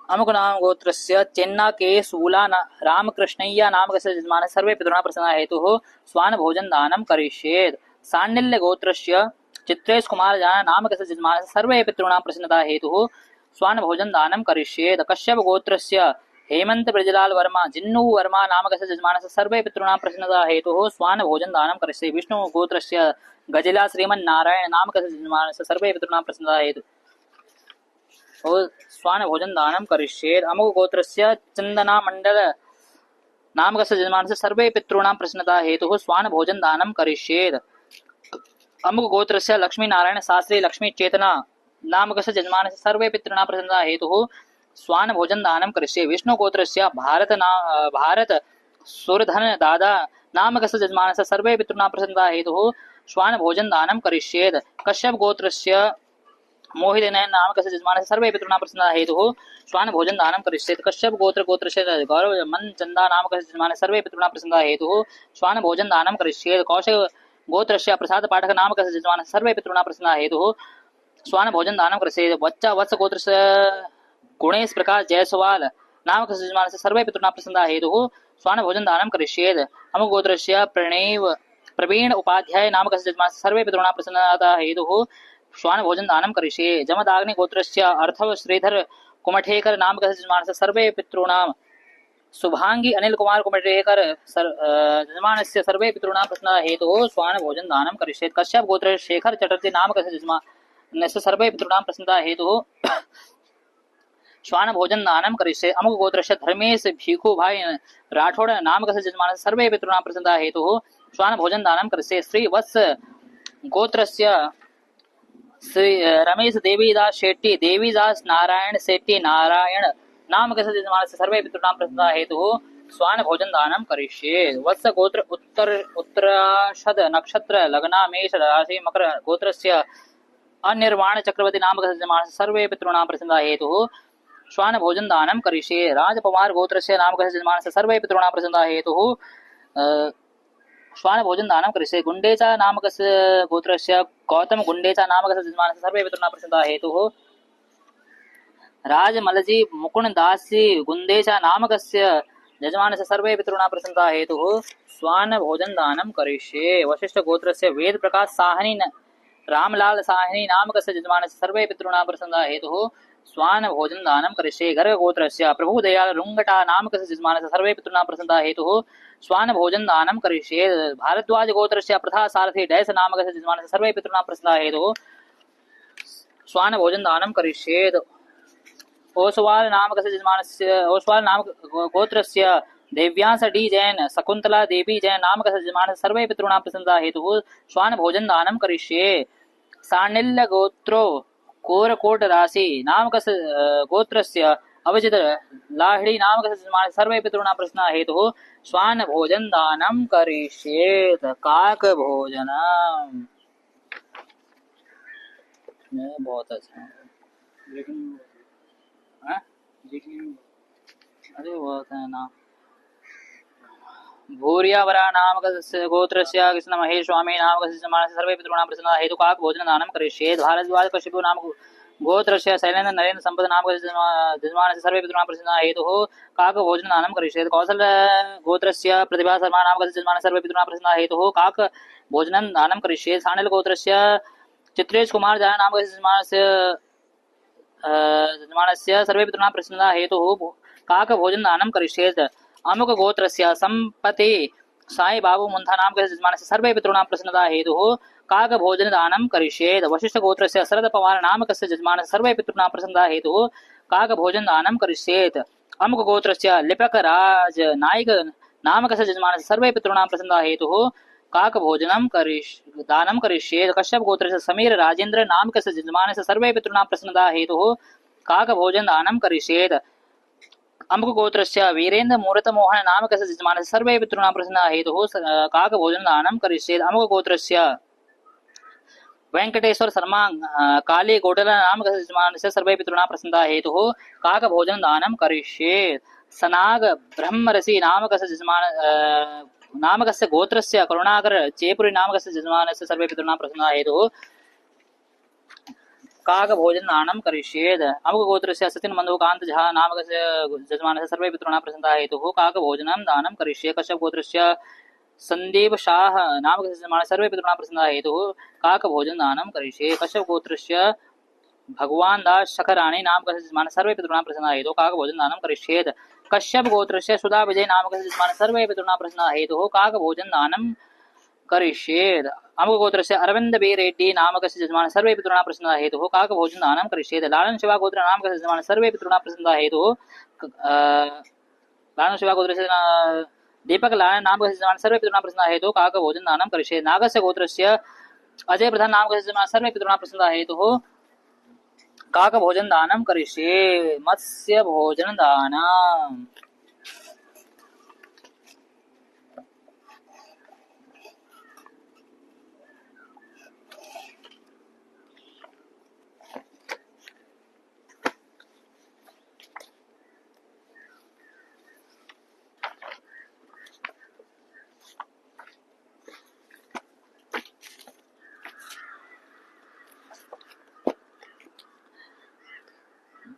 अमुक नाम गोत्रस्य चेन्ना केशूला रामकृष्णय्या नामकस्य यजमानस्य सर्वे पितॄणां प्रसन्नता हेतुः स्वान भोजन दानम करिष्येत्। सांडिल्य गोत्रस्य चित्रेश कुमार जाना नामकस्य यजमानस्य सर्वे पितॄणां प्रसन्नता हेतुः स्वान भोजन दानम करिष्येत्। कश्यप गोत्रस्य हेमंत ब्रजलाल वर्मा जिन्नू वर्मा नामकस्य यजमानस्य सर्वे पितॄणां प्रसन्नता हेतुः स्वान भोजन दानम करिष्ये। विष्णु गोत्रस्य गजला श्रीमन्नारायण नामकस्य यजमानस्य सर्वे पितॄणां प्रसन्नता हेतुः स्वान भोजन दानम करिष्येत्। अमुक गोत्रस्य चंदना मंडल नामकस्य यजमानस्य सर्वे पितॄणां प्रसन्नता हेतुः स्वान भोजन दानम करिष्येत्। अमुक गोत्रस्य लक्ष्मी नारायण शास्त्री लक्ष्मी चेतना नामकस्य यजमानस्य सर्वे पितॄणां प्रसन्नता हेतुः स्वान भोजन दानम करिष्ये। विष्णु गोत्रस्य भारत सुरधन दादा नामकस्य यजमानस्य सर्वे पितॄणां प्रसन्नता हेतुः स्वान भोजन दानम करिष्येत्। कश्यप गोत्रस्य मोहितनयन नामकस्य यजमानस्य सर्वे पितॄणां प्रसन्नता हेतुः स्वान भोजन दानम करिष्येत्। कश्यप गोत्रस्य गौरव मन चंदा नामकस्य यजमानस्य सर्वे पितॄणां प्रसन्नता हेतुः स्वान भोजन दानम करिष्येत्। कौशिक गोत्रस्य प्रसाद पाठक नामकस्य यजमानस्य सर्वे पितॄणां प्रसन्नता हेतुः स्वान भोजन दानम करिष्येत्। वत्स गोत्रस्य गुणेश प्रकाश जायसवाल नामकस्य यजमानस्य सर्वे पितॄणां प्रसन्नता हेतुः स्वान भोजन दानम करिष्येत्। अमुक गोत्रस्य प्रवीण उपाध्याय नामकस्य यजमानस्य सर्वे पितॄणां प्रसन्नता हेतुः स्वान भोजन दानम करिष्ये। जमदाग्नि गोत्रस्य अर्थव श्रीधर कुमठेकर नामकस्य यजमानस्य सर्वे पितॄणां शुभांगी अनिल कुमार कुमठेकर यजमानस्य सर्वे पितॄणां प्रसन्नता हेतुः स्वान भोजन दानम करिष्येत्। कश्यप गोत्र शेखर चटर्जी नामकस्य यजमानस्य सर्वे पितॄणां प्रसन्नता हेतुः श्वान भोजन दानम करिष्ये। अमुक गोत्रस्य धर्मेश भीखू भाई राठौड़ नामकस्य यजमानस्य सर्वे पितॄणां प्रसन्नता हेतुः श्वान भोजन दानम करिष्ये। श्री वत्स गोत्रस्य श्री रमेश देवीदास शेट्टी देवीदास नारायण शेट्टी नारायण नामकस्य यजमानस्य सर्वे पितॄणां प्रसन्नता हेतुः स्वान भोजन दानम करिष्ये। वत्स गोत्र उत्तराषद नक्षत्र लग्ना मेष राशि मकर गोत्रस्य अनिर्वाण चक्रवर्ती नामकस्य यजमानस्य सर्वे पितॄणां प्रसन्नता हेतुः श्वान भोजन दानम करिष्ये। राजपवार गोत्रस्य नामकस्य यजमानस्य सर्वे पितॄणां प्रसन्नता हेतुः श्वान भोजन दानम करिष्ये। गुंडेचा नामकस्य गोत्रस्य गौतम गुंडेचा नामकस्य यजमानस्य सर्वे पितॄणां प्रसन्नता हेतुः राजमलजी मुकुंद दासी गुंडेचा नामकस्य यजमानस्य सर्वे पितॄणां प्रसन्नता हेतुः श्वान भोजन दानम करिष्ये। वशिष्ठ गोत्रस्य वेद प्रकाश साहनी रामलाल साहनी नामकस्य यजमानस्य सर्वे पितॄणां प्रसन्नता हेतुः स्वान भोजन दानम करिष्ये। गर्ग गोत्रस्य प्रभुदयाल रुंगटा नामकस्य यजमानस्य सर्वे पितॄणां प्रसन्नता हेतुः स्वान भोजन दानम करिष्ये। भारद्वाज गोत्रस्य प्रथा सारथी डैस नामकस्य यजमानस्य सर्वे पितॄणां प्रसन्नता हेतुः स्वान भोजन दानम करिष्येत्। ओसवाल नामकस्य यजमानस्य ओसवाल नाम गोत्रस्य देव्यांश डी जैन शकुंतला देवी जैन नामकस्य यजमानस्य सर्वे पितॄणां प्रसन्नता हेतुः स्वान भोजन दानम करिष्ये। साण्डिल्य गोत्रो कोरकोट राशि नामकस्य गोत्रस्य अभिजित लाहिड़ी नामकस्य यजमानस्य सर्वे पितॄणां प्रसन्नता हेतुः स्वान भोजन दानम करिष्येत्। काक भोजनम बहुत अच्छा अरे बहुत है ना। भूरियावरा नामकस्य गोत्रस्य कृष्ण महेश स्वामी नामकस्य यजमानस्य सर्वे पितॄणां प्रसन्नता हेतुः काक भोजन दानम करिष्येत्। भारद्वाज कश्यप नाम गोत्रस्य शैलेन्द्र नरेन्द्र संपद नामकस्य यजमानस्य सर्वे पितॄणां प्रसन्नता हेतुः काक भोजन दानम करिष्येत्। कौशल गोत्रस्य प्रतिभा शर्मा नामकस्य यजमानस्य सर्वे पितॄणां प्रसन्नता हेतुः काक भोजन दानम करिष्येत्। साण्डिल्य गोत्रस्य चित्रेश कुमार जाना नामकस्य यजमानस्य सर्वे पितॄणां प्रसन्नता हेतुः काक भोजन दानम करिष्येत्। अमुक गोत्रस्य संपत्ति साई बाबू मुंथा नामकस्य यजमानस्य सर्वे पितॄणां प्रसन्नता हेतुः काक भोजन दानम करिष्येत्। वशिष्ठ गोत्रस्य शरद पवार नामकस्य यजमानस्य सर्वे पितॄणां प्रसन्नता हेतुः काक भोजन दानम करिष्येत्। अमुक गोत्रस्य लिपक राज नायक नामकस्य यजमानस्य सर्वे पितॄणां प्रसन्नता हेतुः काक भोजनम दानम करिष्येत्। कश्यप गोत्रस्य समीर राजेंद्र नामकस्य यजमानस्य सर्वे पितॄणां प्रसन्नता हेतुः काक भोजन दानम करिष्येत्। अमुक गोत्रस्य वीरेन्द्र मूर्त मोहन नामकस्य यजमानस्य सर्वे पितॄणां प्रसन्नता हेतुः काक भोजन दानम करिष्येत्। अमुक गोत्रस्य वेंकटेश्वर शर्मा काली गोटल नामकस्य यजमानस्य सर्वे पितॄणां प्रसन्नता हेतुः काकभोजन दानं करिष्येत्। सनाग ब्रह्मरसि नामकस्य यजमान नामकस्य गोत्रस्य करुणाकर चेपुरी नामकस्य यजमानस्य सर्वे पितॄणां प्रसन्नता हेतुः काकभोजन दानं करिष्येत्। अमुक गोत्रस्य सतिन मन्दोकान्त झा नामकस्य यजमानस्य सर्वे पितॄणां प्रसन्नता हेतुः काकभोजनं दानं करिष्ये। कश्यप गोत्रस्य संदीप शाह नामकस्य यजमानस्य सर्वे पितॄणां प्रसन्नता हेतुः काकभोजन दानं करिष्ये। कश्यप गोत्रस्य भगवान दास शखराणी नामकस्य यजमानस्य सर्वे पितॄणां प्रसन्नता हेतुः काकभोजन दानं करिष्येत्। कश्यप गोत्रस्य सुधा विजय नामकस्य यजमानस्य सर्वे पितॄणां प्रसन्नता हेतुः काकभोजन दानं करिष्येत्। अमुक गोत्रस्य अरविंद बी रेड्डी नामकस्य यजमानस्य सर्वे पितॄणां प्रसन्नता हेतुः काकभोजन दानं करिष्येत्। लालन शिवा गोत्र नामकस्य यजमानस्य सर्वे पितॄणां प्रसन्नता हेतुः लालन शिवा गोत्रस्य दीपक लालन नामकस्य यजमानस्य सर्वे पितॄणां प्रसन्नता हेतुः काकभोजन दानं करिष्येत्। नागस्य गोत्रस्य अजय प्रधान नामकस्य यजमानस्य सर्वे पितॄणां प्रसन्नता हेतुः काकभोजन दानं करिष्ये। मत्स्य भोजन दानम्।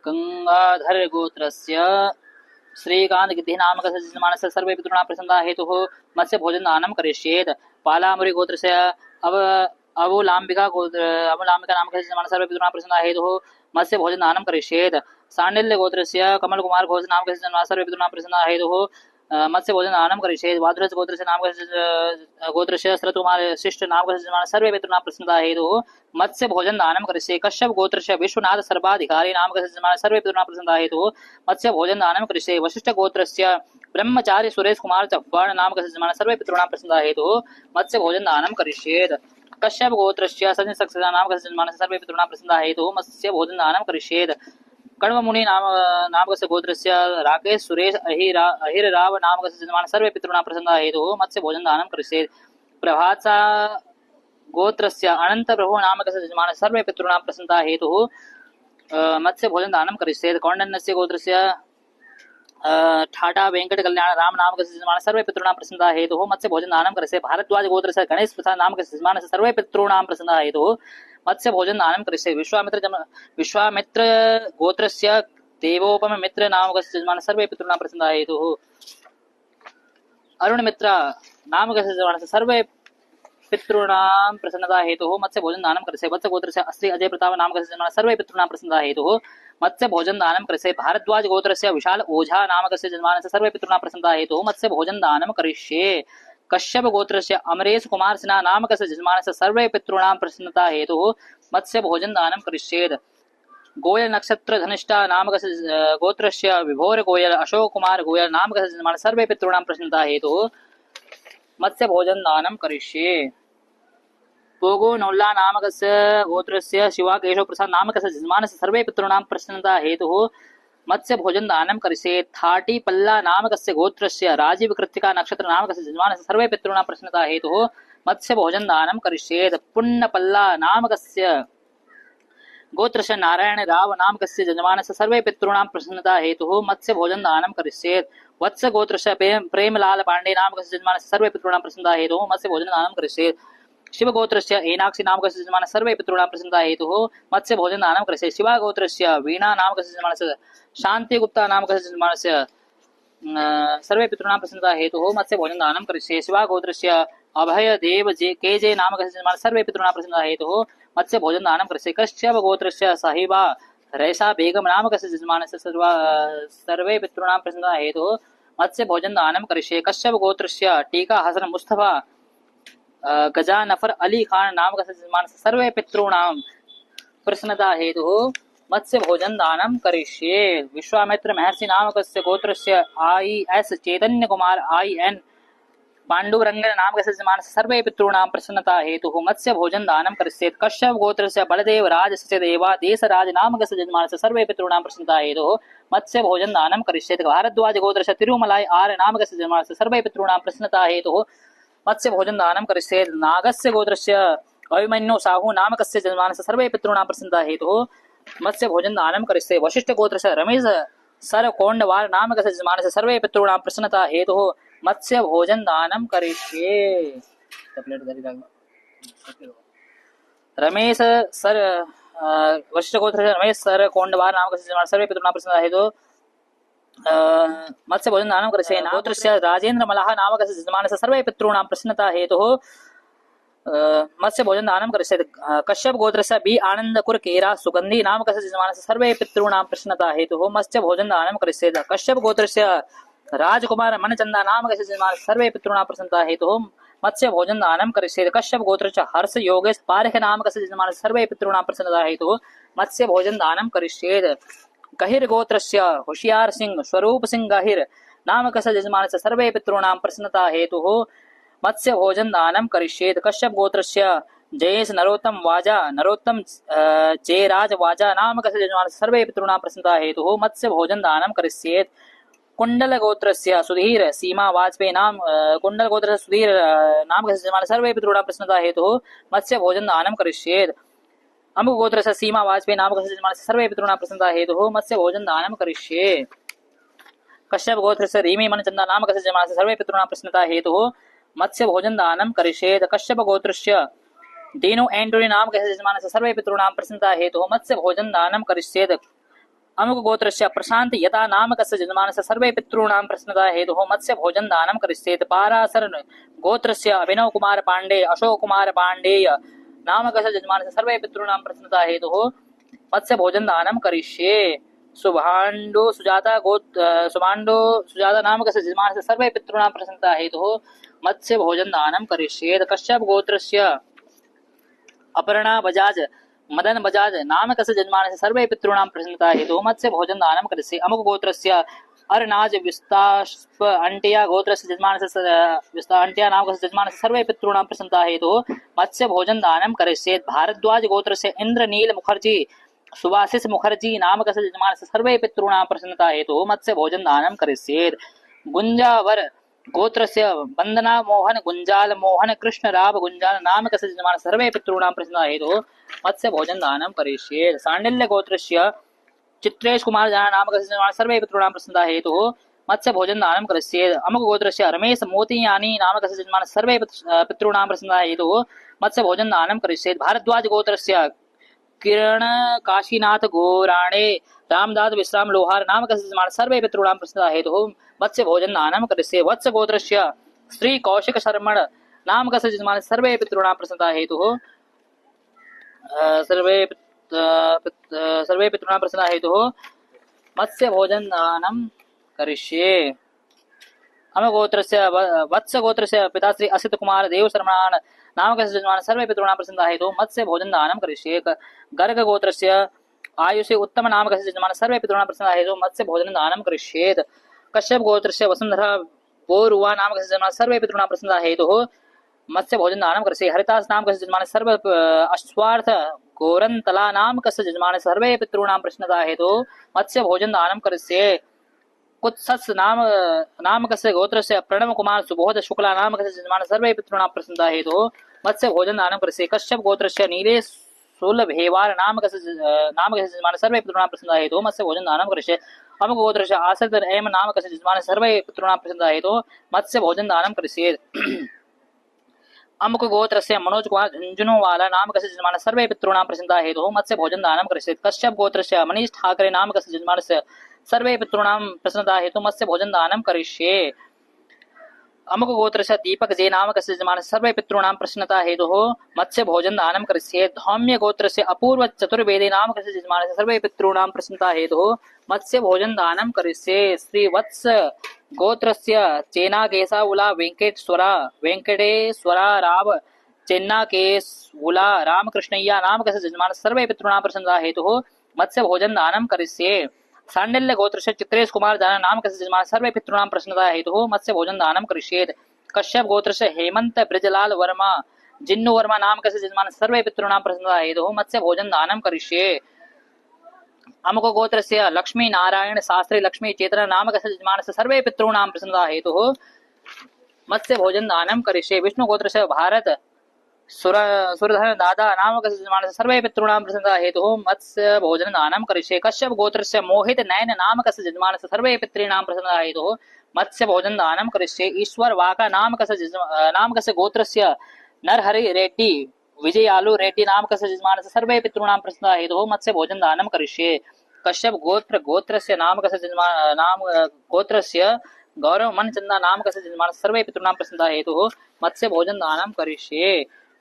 गंगाधर गोत्रस्य श्रीकांत गिद्धि नामकस्य यजमानस्य सर्वे पितॄणां प्रसन्नता हेतुः मत्स्य भोजन दानं करिष्येत्। पालामुरि गोत्रस्य अवुलाम्बिका नामकस्य यजमानस्य सर्वे पितॄणां प्रसन्नता हेतुः मत्स्य भोजन दानं करिष्येत्। सांडिल्य गोत्रस्य कमल कुमार घोष नामकस्य यजमानस्य सर्वे पितॄणां प्रसन्नता हेतुः मत्स्य भोजन दानं करिष्येत्। वादुरज गोत्रस्य नामकस्य गोत्रस्य शरद कुमार शिष्ट नामकस्य यजमानस्य सर्वे पितॄणां प्रसन्नता हेतुः मत्स्य भोजन दानं करिष्ये। कश्यप गोत्रस्य विश्वनाथ सर्वाधिकारी नामकस्य यजमानस्य सर्वे पितॄणां प्रसन्नता हेतुः मत्स्य भोजन दानं करिष्ये। वशिष्ठ गोत्रस्य ब्रह्मचारी सुरेश कुमार चव्हाण नामकस्य यजमानस्य सर्वे पितॄणां प्रसन्नता हेतुः मत्स्य भोजन दानं करिष्येत्। कश्यप गोत्रस्य संजय सक्सेना नामकस्य यजमानस्य सर्वे पितॄणां प्रसन्नता हेतुः मत्स्य भोजन दानं करिष्येत्। कण्व मुनि नामकस्य गोत्रस्य राकेश सुरेश अहिरराव नामकस्य यजमानस्य सर्वे पितॄणां प्रसन्नता हेतुः मत्स्य भोजन दानं करिष्येत्। प्रभासा गोत्रस्य अनंत प्रभु नामकस्य यजमानस्य सर्वे पितॄणां प्रसन्नता हेतुः मत्स्य भोजन दानं करिष्येत्। कौंडन्यस्य गोत्रस्य ठाटा वेंकट कल्याण राम नामकस्य यजमानस्य सर्वे पितॄणां प्रसन्नता हेतुः मत्स्य भोजन दानं करिष्येत्। भारद्वाज गोत्रस्य गणेश प्रसाद नामकस्य यजमानस्य सर्वे पितॄणां प्रसन्नता हेतुः मत्स्य भोजन दानं करिष्येत्। विश्वामित्र गोत्रस्य देवोपम मित्र नामकस्य यजमानस्य सर्वे पितॄणां प्रसन्नता हेतुः अरुण मित्र नामकस्य यजमानस्य सर्वे पितॄणां प्रसन्नता हेतुः मत्स्य भोजन दानं करिष्येत्। वत्स गोत्रस्य श्री अजय प्रताप नामकस्य यजमानस्य सर्वे पितॄणां प्रसन्नता हेतुः मत्स्य भोजन दानं करिष्येत्। भारद्वाज गोत्रस्य विशाल ओझा नामकस्य यजमानस्य सर्वे पितॄणां प्रसन्नता हेतुः मत्स्य भोजन दानं करिष्ये। कश्यप गोत्रस्य अमरेश कुमार सिन्हा नामकस्य यजमानस्य सर्वे पितॄणां प्रसन्नता हेतुः मत्स्य भोजन दानं करिष्येत्। गोयल नक्षत्र धनिष्ठा नामकस्य गोत्रस्य विभोर गोयल अशोक कुमार गोयल नामकस्य यजमानस्य सर्वे पितॄणां प्रसन्नता हेतुः मत्स्य भोजन दानं करिष्ये। पोगो नौल्ला नामकस्य गोत्रस्य शिवा केशव प्रसाद नामकस्य यजमानस्य सर्वे पितॄणां प्रसन्नता हेतुः मत्स्य भोजन दानं करिष्येत्। थाटी पल्ला नामकस्य गोत्रस्य राजीव कृत्तिका नक्षत्र नामकस्य यजमानस्य सर्वे पितॄणां प्रसन्नता हेतुः मत्स्य भोजन दानं करिष्येत्। पुण्य पल्ला नामकस्य गोत्रस्य नारायण राव नामकस्य यजमानस्य सर्वे पितॄणां प्रसन्नता हेतुः मत्स्य भोजन दानं करिष्येत्। वत्स गोत्रस्य प्रेमलाल पांडे नामकस्य यजमानस्य सर्वे पितॄणां प्रसन्नता हेतुः मत्स्य भोजन दानं करिष्येत्। शिव गोत्रस्य एनाक्षी नामकस्य यजमानस्य सर्वे पितॄणां प्रसन्नता हेतुः मत्स्य भोजन दानं करिष्येत्। शिवा गोत्रस्य वीणा नामकस्य यजमानस्य शांति गुप्ता नामकस्य यजमानस्य सर्वे पितॄणां प्रसन्नता हेतुः मत्स्य भोजन दानं करिष्येत्। शिवा गोत्रस्य अभय देव केजे नामकस्य यजमानस्य सर्वे पितॄणां प्रसन्नता हेतुः मत्स्य भोजन दानं करिष्येत्। कश्यप गोत्रस्य साहिबा रैसा बेगम नामकस्य यजमानस्य सर्वे पितॄणां प्रसन्नता हेतुः मत्स्य भोजन दानं करिष्येत्। कश्यप गोत्रस्य टीका हसन मुस्तफा गजा नफर अली खान नामकस्य यजमानस्य सर्वे पितॄणां प्रसन्नता हेतुः मत्स्य भोजन दानं करिष्येत्। विश्वामित्र महर्षि नामकस्य गोत्रस्य आई.एस. चैतन्य कुमार आई.एन. पांडुरंगन नामकस्य यजमानस्य सर्वे पितॄणां प्रसन्नता हेतुः मत्स्य भोजन दानं करिष्येत्। कश्यप गोत्रस्य बलदेव राज सचदेवा देशराज नामकस्य यजमानस्य सर्वे पितॄणां प्रसन्नता हेतुः मत्स्य भोजन दानं करिष्येत्। भारद्वाज गोत्रस्य तिरुमलाई आर नामकस्य यजमानस्य सर्वे पितॄणां प्रसन्नता हेतुः मत्स्य भोजन दानं करिष्येत्। नागस्य गोत्रस्य अभिमन्यु साहू नामकस्य यजमानस्य सर्वे पितॄणां प्रसन्नता हेतुः मत्स्य भोजन दानं करिष्ये। वशिष्ठ गोत्रस्य रमेश सर कोंडवाल नामकस्य यजमानस्य सर्वे पितॄणां प्रसन्नता हेतुः मत्स्य भोजन दानं करिष्ये। रमेश सर वशिष्ठ गोत्रस्य रमेश सर कोंडवाल नामकस्य यजमानस्य सर्वे पितॄणां प्रसन्नता हेतुः मत्स्य भोजन दानं करिष्ये। गोत्रस्य राजेन्द्र मलाह नामकस्य यजमानस्य सर्वे पितॄणां प्रसन्नता हेतुः मत्स्य भोजन दानं करिष्ये। कश्यप गोत्रस्य बी आनंदकुर केरा सुगंधी नामकस्य यजमानस्य सर्वे पितॄणां प्रसन्नता हेतुः मत्स्य भोजन दानं करिष्ये। कश्यप गोत्रस्य राजकुमार मनचंदा नामकस्य यजमानस्य सर्वे पितॄणां प्रसन्नता हेतुः मत्स्य भोजन दानं करिष्ये। कश्यप गोत्रस्य हर्ष योगेश पारख नामकस्य यजमानस्य सर्वे पितॄणां प्रसन्नता हेतुः मत्स्य भोजन दानं करिष्ये। गहिर गोत्रस्य होशियार सिंह स्वरूप सिंह गहिर नामकस्य यजमानस्य सर्वे पितॄणां प्रसन्नता हेतुः मत्स्य भोजन दानं करिष्येत्। कश्यप गोत्रस्य जयेश नरोत्तम वाजा नरोत्तम जयराज वाजा नामकस्य यजमानस्य सर्वे पितॄणां प्रसन्नता हेतुः मत्स्य भोजन दानं करिष्येत्। कुंडल गोत्रस्य सुधीर सीमा वाजपेयी नाम कुंडल गोत्रस्य सुधीर नामकस्य यजमानस्य सर्वे पितॄणां प्रसन्नता हेतुः मत्स्य भोजन दानं करिष्येत्। अमुक गोत्रस्य सीमा वाजपेयी नामकस्य यजमानस्य सर्वे पितॄणां प्रसन्नता हेतुः मत्स्य भोजन दानं करिष्ये। कश्यप गोत्रस्य रीमी मनचंदा नामकस्य यजमानस्य सर्वे पितॄणां प्रसन्नता हेतुः मत्स्य भोजन दानं करिष्येत्। कश्यप गोत्रस्य दीनु एंटोनी नामकस्य यजमानस्य सर्वे पितॄणां प्रसन्नता हेतुः मत्स्य भोजन दानं करिष्येत्। अमुक गोत्रस्य प्रशांत यता नामकस्य यजमानस्य सर्वे पितॄणां प्रसन्नता हेतुः मत्स्य भोजन दानं करिष्येत्। पारासर गोत्रस्य अभिनव कुमार पांडे अशोक कुमार पांडेय नामकस्य यजमानस्य सर्वे पितॄणां प्रसन्नता हेतुः मत्स्य भोजन दानं करिष्ये। सुभांडो सुजाता नामकस्य यजमानस्य सर्वे पितॄणां प्रसन्नता हेतुः मत्स्य भोजन दानं करिष्येत्। कश्यप गोत्रस्य अपर्णा बजाज मदन बजाज नामकस्य यजमानस्य सर्वे पितॄणां प्रसन्नता हेतुः मत्स्य भोजन दानं करिष्ये। अमुक गोत्रस्य अरनाज विस्तास्प अंटिया गोत्रस्य यजमानस्य विस्ता अंटिया नामकस्य यजमानस्य सर्वे पितॄणां प्रसन्नता हेतुः मत्स्य भोजन दानं करिष्येत्। भारद्वाज गोत्रस्य इंद्रनील मुखर्जी सुभाषिष मुखर्जी नामकस्य यजमानस्य सर्वे पितॄणां प्रसन्नता हेतुः मत्स्य भोजन दानं करिष्येत्। गुंजावर गोत्रस्य वंदना मोहन गुंजाल मोहन कृष्ण राव गुंजाल नामकस्य यजमानस्य सर्वे पितॄणां प्रसन्नता हेतुः मत्स्य भोजन दानं करिष्येत्। सांडिल्य गोत्रस्य चित्रेश कुमार जाना नामकस्य यजमानस्य सर्वे पितॄणां प्रसन्नता हेतुः मत्स्य भोजन दानं करिष्येत्। अमुक गोत्रस्य रमेश मोतियानी नामकस्य यजमानस्य सर्वे पितॄणां प्रसन्नता हेतुः मत्स्य भोजन दानं करिष्येत्। भारद्वाज गोत्रस्य किरण काशीनाथ गोराणे रामदास विश्राम लोहार नामकस्य यजमानस्य सर्वे पितॄणां प्रसन्नता हेतुः मत्स्य भोजन दानं करिष्ये। वत्स गोत्रस्य श्री कौशिक शर्मण नामकस्य यजमानस्य सर्वे पितॄणां प्रसन्नता हेतुः सर्वे पितॄणां प्रसन्नता हेतुः मत्स्य भोजन दानं करिष्ये। अमुक गोत्रस्य वत्स गोत्रस्य पिताश्री असित कुमार देव शर्मणान नामकस्य यजमानस्य सर्वे पितॄणां प्रसन्नता हेतुः मत्स्य भोजन दानं करिष्ये। गर्ग गोत्रस्य आयुषे उत्तम नामकस्य यजमानस्य सर्वे पितॄणां प्रसन्नता हेतुः मत्स्य भोजन दानं करिष्येत्। कश्यप गोत्रस्य वसुंधरा बोरुवा नामकस्य यजमानस्य सर्वे पितॄणां प्रसन्नता हेतुः मत्स्य भोजन दानं करिष्ये। हरिदास नामकस्य यजमानस्य सर्व अश्वार्थ गोरन्तला नामकस्य यजमानस्य सर्वे पितॄणां प्रसन्नता हेतुः मत्स्य भोजन दानं करिष्ये। कुत्सस नामकस्य गोत्रस्य प्रणव कुमार सुबोध शुक्ला नामकस्य यजमानस्य सर्वे पितॄणां प्रसन्नता हेतुः मत्स्य भोजन दानं करिष्ये। कश्यप गोत्रस्य नीलेश सुलभेवार नामकस्य यजमानस्य सर्वे पितॄणां प्रसन्नता हेतुः मत्स्य भोजन दानं करिष्ये। अमुक गोत्रस्य आसद एम नामकस्य यजमानस्य सर्वे पितॄणां प्रसन्नता हेतुः मत्स्य भोजन दानं करिष्येत्। अमुक गोत्रस्य मनोज कुमार झुंझुनवाला नामकस्य यजमानस्य सर्वे पितॄणां प्रसन्नता हेतुः मत्स्य भोजन दानं करिष्येत्। कश्यप गोत्रस्य मनीष ठाकरे नामकस्य यजमानस्य सर्वे पितॄणां प्रसन्नता हेतुः मत्स्य भोजन दानं करिष्ये। अमुक गोत्रस्य दीपक जे नामकस्य यजमानस्य सर्वे पितॄणां प्रसन्नता हेतुः मत्स्य भोजन दानं करिष्ये। धौम्य गोत्रस्य अपूर्व चतुर्वेदी नामकस्य यजमानस्य सर्वे पितॄणां प्रसन्नता हेतुः मत्स्य भोजन दानं करिष्ये। श्री वत्स गोत्रस्य चेनाकेशावुला वेंकटेश्वरा राव चेन्नाकेशवुला रामकृष्णय्या नामकस्य यजमानस्य सर्वे पितॄणां प्रसन्नता हेतुः मत्स्य भोजन दानं करिष्ये। सांडिल्य गोत्रस्य चित्रेश कुमार जाना नामकस्य यजमानस्य सर्वे पितॄणां प्रसन्नता हेतुः मत्स्य भोजन दानं करिष्येत्। कश्यप गोत्रस्य हेमंत ब्रजलाल वर्मा जिन्नु वर्मा नामकस्य यजमानस्य सर्वे पितॄणां प्रसन्नता हेतुः मत्स्य भोजन दानं करिष्ये। अमुक गोत्रस्य लक्ष्मी नारायण शास्त्री लक्ष्मी चेतना नामकस्य यजमानस्य सर्वे पितॄणां प्रसन्नता हेतुः मत्स्य भोजन दानं करिष्ये। विष्णु गोत्रस्य भारत सुर सुरधर दादा नामकस्य यजमानस्य सर्वे पितॄणां प्रसन्नता हेतुः मत्स्य भोजन दानं करिष्ये। कश्यप गोत्रस्य मोहित नयन नामकस्य यजमानस्य सर्वे पितॄणां प्रसन्नता हेतुः मत्स्य भोजन दानं करिष्ये। ईश्वर वाका नामकस्य गोत्रस्य नरहरि रेड्डी विजयालु रेड्डी नामकस्य यजमानस्य सर्वे पितॄणां प्रसन्नता हेतुः मत्स्य भोजन दानं करिष्ये। कश्यप गोत्रस्य नाम गोत्रस्य गौरव मनचंदा नामकस्य यजमानस्य सर्वे पितॄणां प्रसन्नता हेतुः मत्स्य भोजन दानं करिष्ये।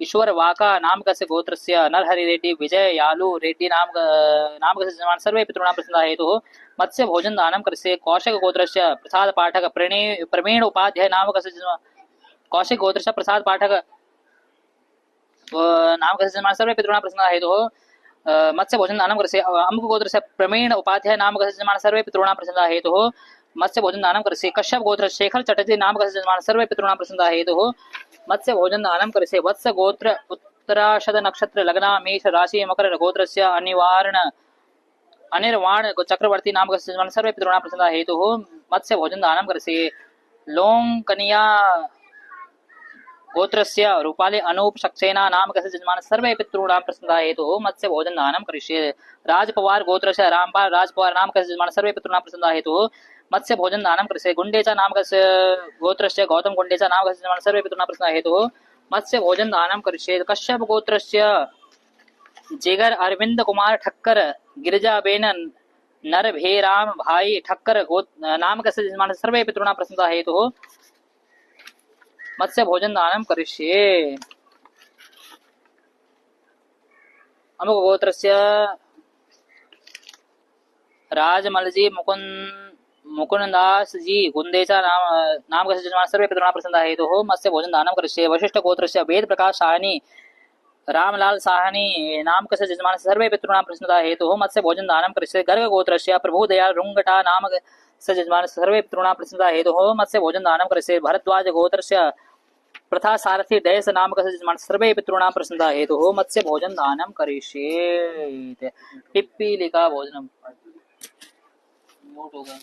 ईश्वर वाका नामकस्य गोत्रस्य नरहरि रेड्डी विजय यालू रेड्डी नामकस्य यजमानस्य सर्वे पितॄणां प्रसन्नता हेतुः मत्स्य भोजन दानं करिष्ये। कौशिक गोत्रस्य प्रसाद पाठक प्रवीण उपाध्याय नामकस्य कौशिक गोत्रस्य प्रसाद पाठक नामकस्य यजमानस्य सर्वे पितॄणां प्रसन्नता हेतुः मत्स्य भोजन दानं करिष्ये। अमुक गोत्रस्य प्रवीण उपाध्याय नामकस्य यजमानस्य सर्वे पितॄणां प्रसन्नता हेतुः मत्स्य भोजन दानं करिष्ये। कश्यप गोत्र शेखर चटर्जी नामकस्य यजमानस्य सर्वे पितॄणां प्रसन्नता हेतुः मत्स्य भोजन दानं करिष्ये। वत्स गोत्र उत्तराषद नक्षत्र लग्ना मेष राशि मकर गोत्रस्य अनिर्वाण चक्रवर्ती नामकस्य यजमानस्य सर्वे पितॄणां प्रसन्नता हेतुः मत्स्य भोजन दानं करिष्ये। लोंग कन्या गोत्रस्य रूपाली अनूप सक्सेना नामकस्य यजमानस्य सर्वे पितॄणां प्रसन्नता हेतुः मत्स्य भोजन दानं करिष्ये। राजपवार गोत्रस्य रामपाल राजपवार नामकस्य यजमानस्य सर्वे पितॄणां प्रसन्नता हेतुः मत्स्य भोजन दानं करिष्ये। गुंडेचा नामकस्य गोत्रस्य गौतम गुंडेचा नामकस्य यजमानस्य सर्वे पितॄणां प्रसन्नता हेतुः मत्स्य भोजन दानं करिष्ये। कश्यप गोत्रस्य जिगर अरविंद कुमार ठक्कर गिरिजाबेन नरभेराम भाई ठक्कर नामकस्य यजमानस्य सर्वे पितॄणां प्रसन्नता हेतुः मत्स्य भोजन दानं करिष्ये। अमुक गोत्रस्य राजमलजी मुकुंदास जी गुंदेचा नामकस्य यजमानस्य सर्वे पितॄणां प्रसन्नता हेतुः मत्स्य भोजन दानं करिष्ये। वशिष्ठ गोत्रस्य वेद प्रकाश साहनी रामलाल साहनी नामकस्य यजमानस्य सर्वे पितॄणां प्रसन्नता हेतुः मत्स्य भोजन दानं करिष्ये। गर्ग गोत्रस्य प्रभुदयाल रुंगटा नामकस्य यजमानस्य सर्वे पितॄणां प्रसन्नता हेतुः मत्स्य भोजन दानं करिष्ये। भरद्वाज गोत्रस्य प्रथा सारथी डयस नामकस्य यजमानस्य सर्वे पितॄणां प्रसन्नता हेतुः मत्स्य भोजन दानं करिष्ये। पिप्पीलिका भोजनम म्यूट होगा।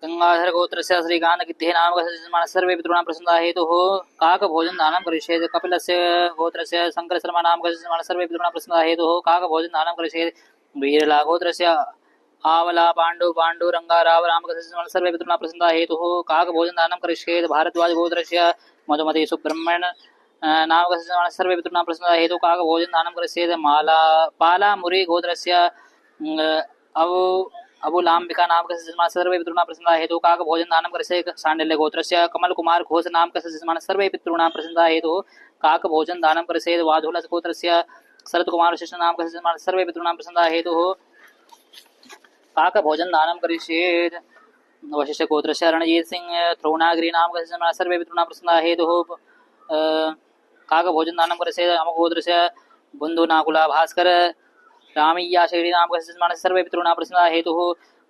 गंगाधर गोत्रस्य श्रीकांत गिद्धे नामकस्य यजमानस्य सर्वे पितॄणां प्रसन्नता हेतुः काक भोजन दानं करिष्ये। कपिलस्य गोत्रस्य शंकर शर्मा नामकस्य यजमानस्य सर्वे पितॄणां प्रसन्नता हेतुः काक भोजन दानं करिष्ये। वीरला गोत्रस्य आवला पांडु रंगा राव नामकस्य यजमानस्य सर्वे पितॄणां प्रसन्नता हेतुः काक भोजन दानं करिष्ये। भारद्वाज गोत्रस्य मधुमती सुब्रह्मण्य नामकस्य यजमानस्य सर्वे पितॄणां प्रसन्नता हेतुः काक भोजन दानं करिष्ये। पाला मुरी गोत्रस्य अबुलांबिका नामकस्य यजमानस्य सर्वे पितॄणां प्रसन्नता हेतुः काक भोजन दानं करिष्ये। शाण्डिल्य गोत्रस्य कमल कुमार घोष नामकस्य यजमानस्य सर्वे पितॄणां प्रसन्नता हेतुः काक भोजन दानं करिष्ये। वाधुल गोत्रस्य शरद कुमार वशिष्ठ नामकस्य यजमानस्य सर्वे पितॄणां प्रसन्नता हेतुः काक भोजन दानं करिष्ये। वशिष्ठ गोत्रस्य रणजीत सिंह ध्रुवनागिरी नामकस्य यजमानस्य सर्वे पितॄणां प्रसन्नता हेतुः काक भोजन दानं करिष्ये। अमुक गोत्रस्य बंधु नाकुला भास्कर रामय्या शैली नामकस्य यजमानस्य सर्वे पितॄणां प्रसन्नता हेतुः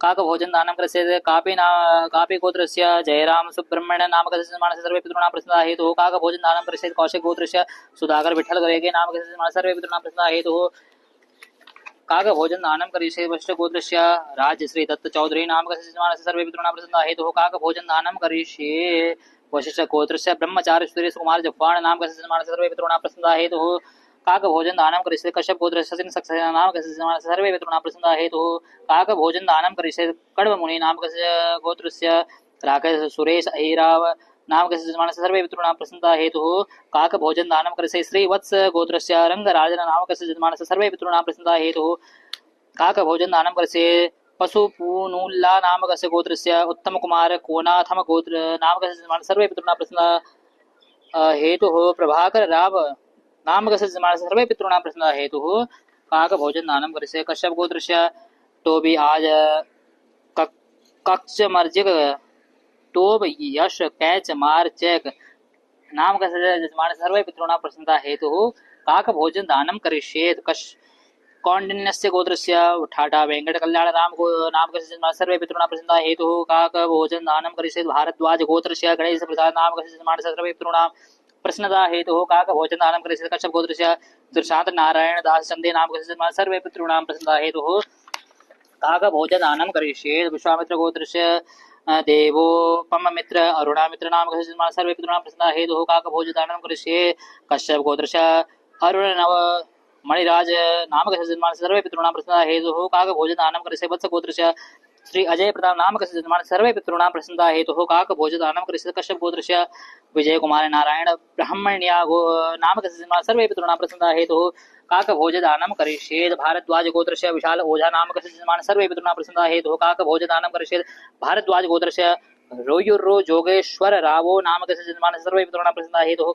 काक भोजन दानं करिष्ये। कापी गोत्रस्य जयराम सुब्रह्मण्य नामकस्य यजमानस्य सर्वे पितॄणां प्रसन्नता हेतुः काक भोजन दानं करिष्ये। कौशिक गोत्रस्य सुधाकर विठ्ठल गरेगे नामकस्य यजमानस्य सर्वे पितॄणां प्रसन्नता हेतुः काक भोजन दानं करिष्ये। वशिष्ठ गोत्रस्य राजश्री दत्त चौधरी नामकस्य यजमानस्य सर्वे पितॄणां प्रसन्नता हेतुः काक भोजन दानं करिष्ये। वशिष्ठ गोत्रस्य ब्रह्मचारी सुरेश कुमार जफवाण नामकस्य यजमानस्य सर्वे पितॄणां प्रसन्नता हेतुः काक भोजन दानं करिष्येत् कश्यप गोत्रस्य सचिन् नाम कस्य जन्मानस्य सर्वे पितॄणां प्रसन्नाः हेतुः काक भोजन दानं करिष्येत् कण्व मुनि नाम कस्य गोत्रस्य राकेश सुरेश अहिराव नाम कस्य जन्मानस्य सर्वे पितॄणां प्रसन्नाः हेतुः काक भोजन दानं करिष्येत् श्रीवत्स गोत्रस्य रंगराजन नाम कस्य जन्मानस्य सर्वे पितॄणां प्रसन्नाः हेतुः काक भोजन दानं करिष्येत् पशुपूनुल्ला नामकस्य गोत्रस्य उत्तम कुमार कोनाथम गोत्र नामकस्य जन्मानस्य सर्वे पितॄणां प्रसन्नाः हेतुः प्रभाकर राव नामकस्य जन्मानस्य सर्वे पितॄणां प्रसन्नाः हेतुः काक भोजन दानं करिष्येत् कश्यप गोत्रस्य टोबी आज कक्षमर्जिक टोब यश कैच मार चैक नामकस्य जन्मानस्य सर्वे पितॄणां प्रसन्नाः हेतुः काक भोजन दानं करिष्येत् कौंडिन्यस्य गोत्रस्य ठाटा वेंकट कल्याण राम नामकस्य जन्मानस्य सर्वे पितॄणां प्रसन्नाः हेतुः काक भोजन दानं करिष्येत् भारद्वाज गोत्रस्य गणेश प्रसाद नामकस्य जन्मानस्य सर्वे पितॄणां प्रसन्नता हेतुः काक भोजन दानं करिष्येत् कश्यप गोत्रस्य दुर्शांत नारायण दास चंदे नामकस्य जन्मानस्य सर्वे पितॄणां प्रसन्नता हेतुः काक भोजन दानं करिष्येत् विश्वामित्र गोत्रस्य देवोपम मित्र अरुणामित्र नामकस्य जन्मानस्य सर्वे पितॄणां प्रसन्नता हेतुः काक भोजन दानं करिष्येत् कश्यप गोत्रस्य अरुण नव मणिराज नामकस्य जन्मानस्य सर्वे पितॄणां प्रसन्नता हेतुः काक भोजन दानं करिष्येत् वत्स गोत्रस्य श्री अजय प्रताप नामकस्य जन्मानस्य सर्वे पितॄणां प्रसन्नता हेतुः काक भोजन दानं करिष्येत् कश्यप गोत्रस्य विजय कुमार नारायण ब्रह्मण्या नामकस्य जन्मानस्य सर्वे पितॄणां प्रसन्नता हेतुः काक भोजन दानं करिष्येत् भारद्वाज गोत्रस्य विशाल ओझा नामकस्य जन्मानस्य सर्वे पितॄणां प्रसन्नता हेतुः काक भोजन दानं करिष्येत् भारद्वाज गोत्रस्य रोयुर्रो जोगेश्वर रावो नामकस्य जन्मानस्य सर्वे पितॄणां प्रसन्नता हेतुः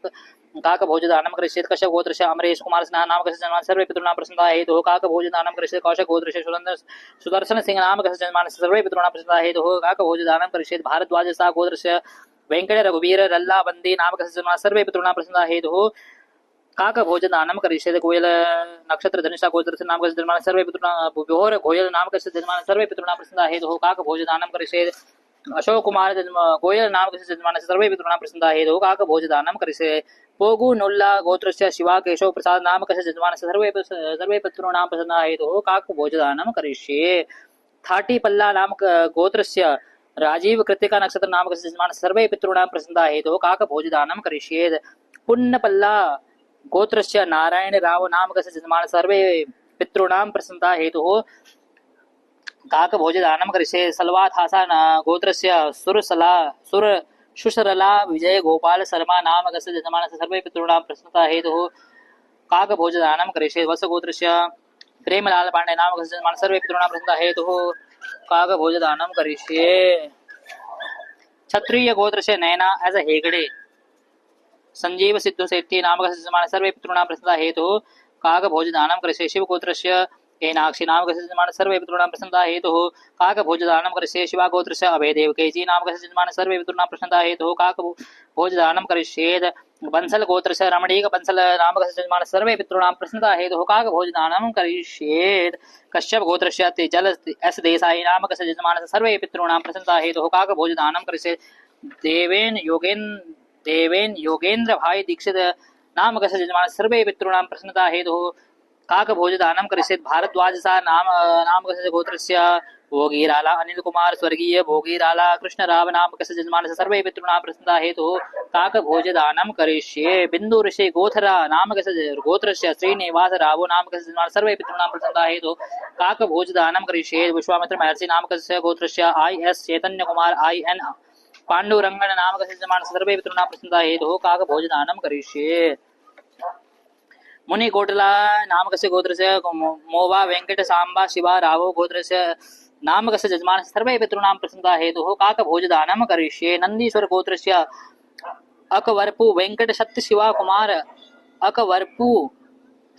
काक भोजन दानं करिष्येत् कश्यप गोत्रस्य अमरेश कुमार सिन्हा नामकस्य जन्मानस्य सर्वे पितॄणां प्रसन्नता हेतुः काक भोजन दानं करिष्येत् कौशक गोत्रस्य सुदर्शन सिंह नामकस्य जन्मानस्य सर्वे पितॄणां प्रसन्नता हेतुः काक भोजन दानं करिष्येत् भारद्वाज सा गोत्रस्य वेंकट रघुवीर रल्ला बंदी नामकस्य जन्मानस्य सर्वे पितॄणां प्रसन्नता हेतुः काक भोजन दानं करिष्येत् कोयल नक्षत्र धनिष्ठा गोत्रस्य नामकस्य जन्मानस्य सर्वे पितॄणां विभोर गोयल नामकस्य जन्मानस्य सर्वे पितॄणां प्रसन्नता हेतुः काक भोजन दानं करिष्येत् अशोक कुमार गोयल नामकस्य जन्मानस्य सर्वे पितॄणां प्रसन्नता हेतुः काक भोजन दानं करिष्येत् पोगु नुल्ला गोत्रस्य शिवा केशव प्रसाद नामकस्य जन्मानस्य सर्वे पितॄणां प्रसन्नता हेतुः काक भोजन दानं करिष्येत् थाटी पल्ला नामक गोत्रस्य राजीव कृतिका नक्षत्र नामकस्य जन्मानस्य सर्वे पितॄणां प्रसन्नता हेतुः काक भोजन दानं करिष्येत् पुण्यपल्ला गोत्रस्य नारायण राव नामकस्य जन्मानस्य सर्वे पितॄणां प्रसन्नता हेतुः काक भोजन दानं करिष्येत् सलवाथासा गोत्रस्य सुर सुशरला विजय गोपाल शर्मा नामकस्य जन्मानस्य सर्वे पितॄणां प्रसन्नता हेतुः काक भोजन दानं करिष्येत् वत्स गोत्रस्य प्रेमलाल पांडे नामकस्य जन्मानस्य सर्वे पितॄणां प्रसन्नता हेतुः काक भोजन दानं करिष्येत् क्षत्रिय गोत्रस्य नयना एज हेगड़े संजीव सिद्धू सेट्टी नामकस्य जन्मानस्य सर्वे पितॄणां प्रसन्नता हेतुः काक भोजन दानं करिष्येत् शिव गोत्रस्य एनाक्षी नामकस्य जन्मानस्य सर्वे पितॄणां प्रसन्नता हेतुः काक भोजन दानं करिष्येत् शिवा गोत्रस्य अभयदेव केजी नामकस्य जन्मानस्य सर्वे पितॄणां प्रसन्नता हेतुः काक भोजन दानं करिष्येत् बंसल गोत्रस्य रमणीक बंसल नामकस्य जन्मानस्य सर्वे पितॄणां प्रसन्नता हेतुः काक भोजन दानं करिष्येत् कश्यप गोत्रस्य तेजल एस देसाई नामकस्य जन्मानस्य सर्वे पितॄणां प्रसन्नता हेतुः काक भोजन दानं करिष्येत् देवेन योगेंद्र भाई दीक्षित नामकस्य जन्मानस्य सर्वे पितॄणां प्रसन्नता हेतुः काक भोजन दानं करिष्येत् भारद्वाज सा नामकस्य गोत्रस्य भोगीराला अनिल कुमार स्वर्गीय भोगीराला कृष्णराव नामकस्य जन्मानस्य सर्वे पितॄणां प्रसन्नता हेतुः काक भोजन दानं करिष्येत् बिंदु ऋषि गोथरा नामकस्य गोत्रस्य श्रीनिवास रावो नामकस्य जन्मानस्य सर्वे पितॄणां प्रसन्नता हेतुः काक भोजन दानं करिष्येत् विश्वामित्र महर्षि नामकस्य गोत्रस्य आई.एस. चैतन्य कुमार आई.एन. पांडुरंगन नामकस्य जन्मानस्य सर्वे पितॄणां प्रसन्नता हेतुः काक भोजन दानं करिष्येत् मुनि कोटला नामकस्य गोत्रस्य मोवा वेंकट सांबा शिवा रावो गोत्रस्य नामकस्य जन्मानस्य सर्वे पितॄणां प्रसन्नता हेतुः काक भोजन दानं करिष्येत् नंदीश्वर गोत्रस्य अकवर्पु वेंकट सत्य शिवा कुमार अकवर्पु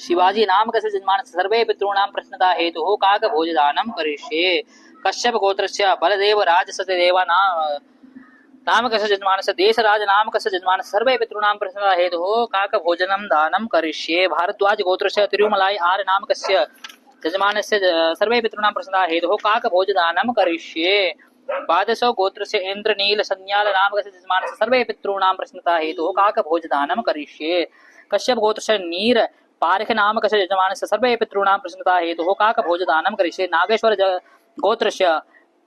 शिवाजी नामकस्य जन्मानस्य सर्वे पितॄणां प्रसन्नता हेतुः काक भोजन दानं करिष्येत् कश्यप गोत्रस्य बलदेव राज सत्यदेवा नामकस्य जन्मानस्य देशराज नामकस्य जन्मानस्य सर्वे पितॄणां प्रसन्नता हेतुः काक भोजनं दानं करिष्येत् भारद्वाज गोत्रस्य तिरुमलाई आर नामकस्य यजमानस्य सर्वे पितॄणां प्रसन्नता हेतुः काक भोजन दानं करिष्येत् द्वादशो गोत्रस्य इन्द्रनील सन्याल नामकस्य यजमानस्य सर्वे पितॄणां प्रसन्नता हेतुः काक भोजन दानं करिष्येत् कश्यप गोत्रस्य नीर पारख नामकस्य यजमानस्य सर्वे पितॄणां प्रसन्नता हेतुः काक भोजन दानं करिष्येत् नागेश्वर गोत्रस्य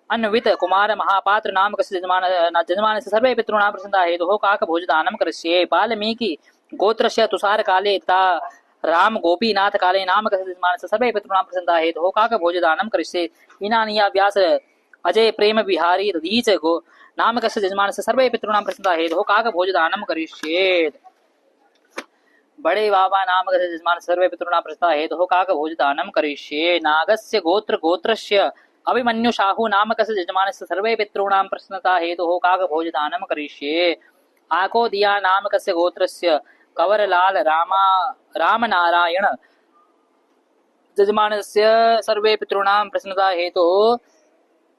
अन्वित कुमार महापात्र नामकस्य जन्मानस्य सर्वे पितॄणां प्रसन्नता हेतुः काक भोजन दानं करिष्येत् वाल्मीकि गोत्रस्य तुषार काले तथा राम गोपीनाथ काले नाम कस्य यजमानस्य सर्वे पितॄणां प्रसन्नता हेतुः काकभोजदानं करिष्ये इनानीया व्यास अजय प्रेम विहारी दधीच गो नाम कस्य यजमानस्य सर्वे पितॄणां प्रसन्नता हेतुः काकभोजदानं करिष्येत् बड़े बाबा नाम कस्य यजमानस्य सर्वे पितॄणां प्रसन्नता हेतुः काकभोजदानं करिष्ये नागस्य गोत्रस्य अभिमन्यु शाहु नाम कस्य यजमानस्य सर्वे पितॄणां प्रसन्नता हेतुः काकभोजदानं करिष्ये आको दिया नाम कस्य गोत्रस्य कवरलाल रामनारायण यजमानस्य सर्वे पितॄणां प्रसन्नता हेतुः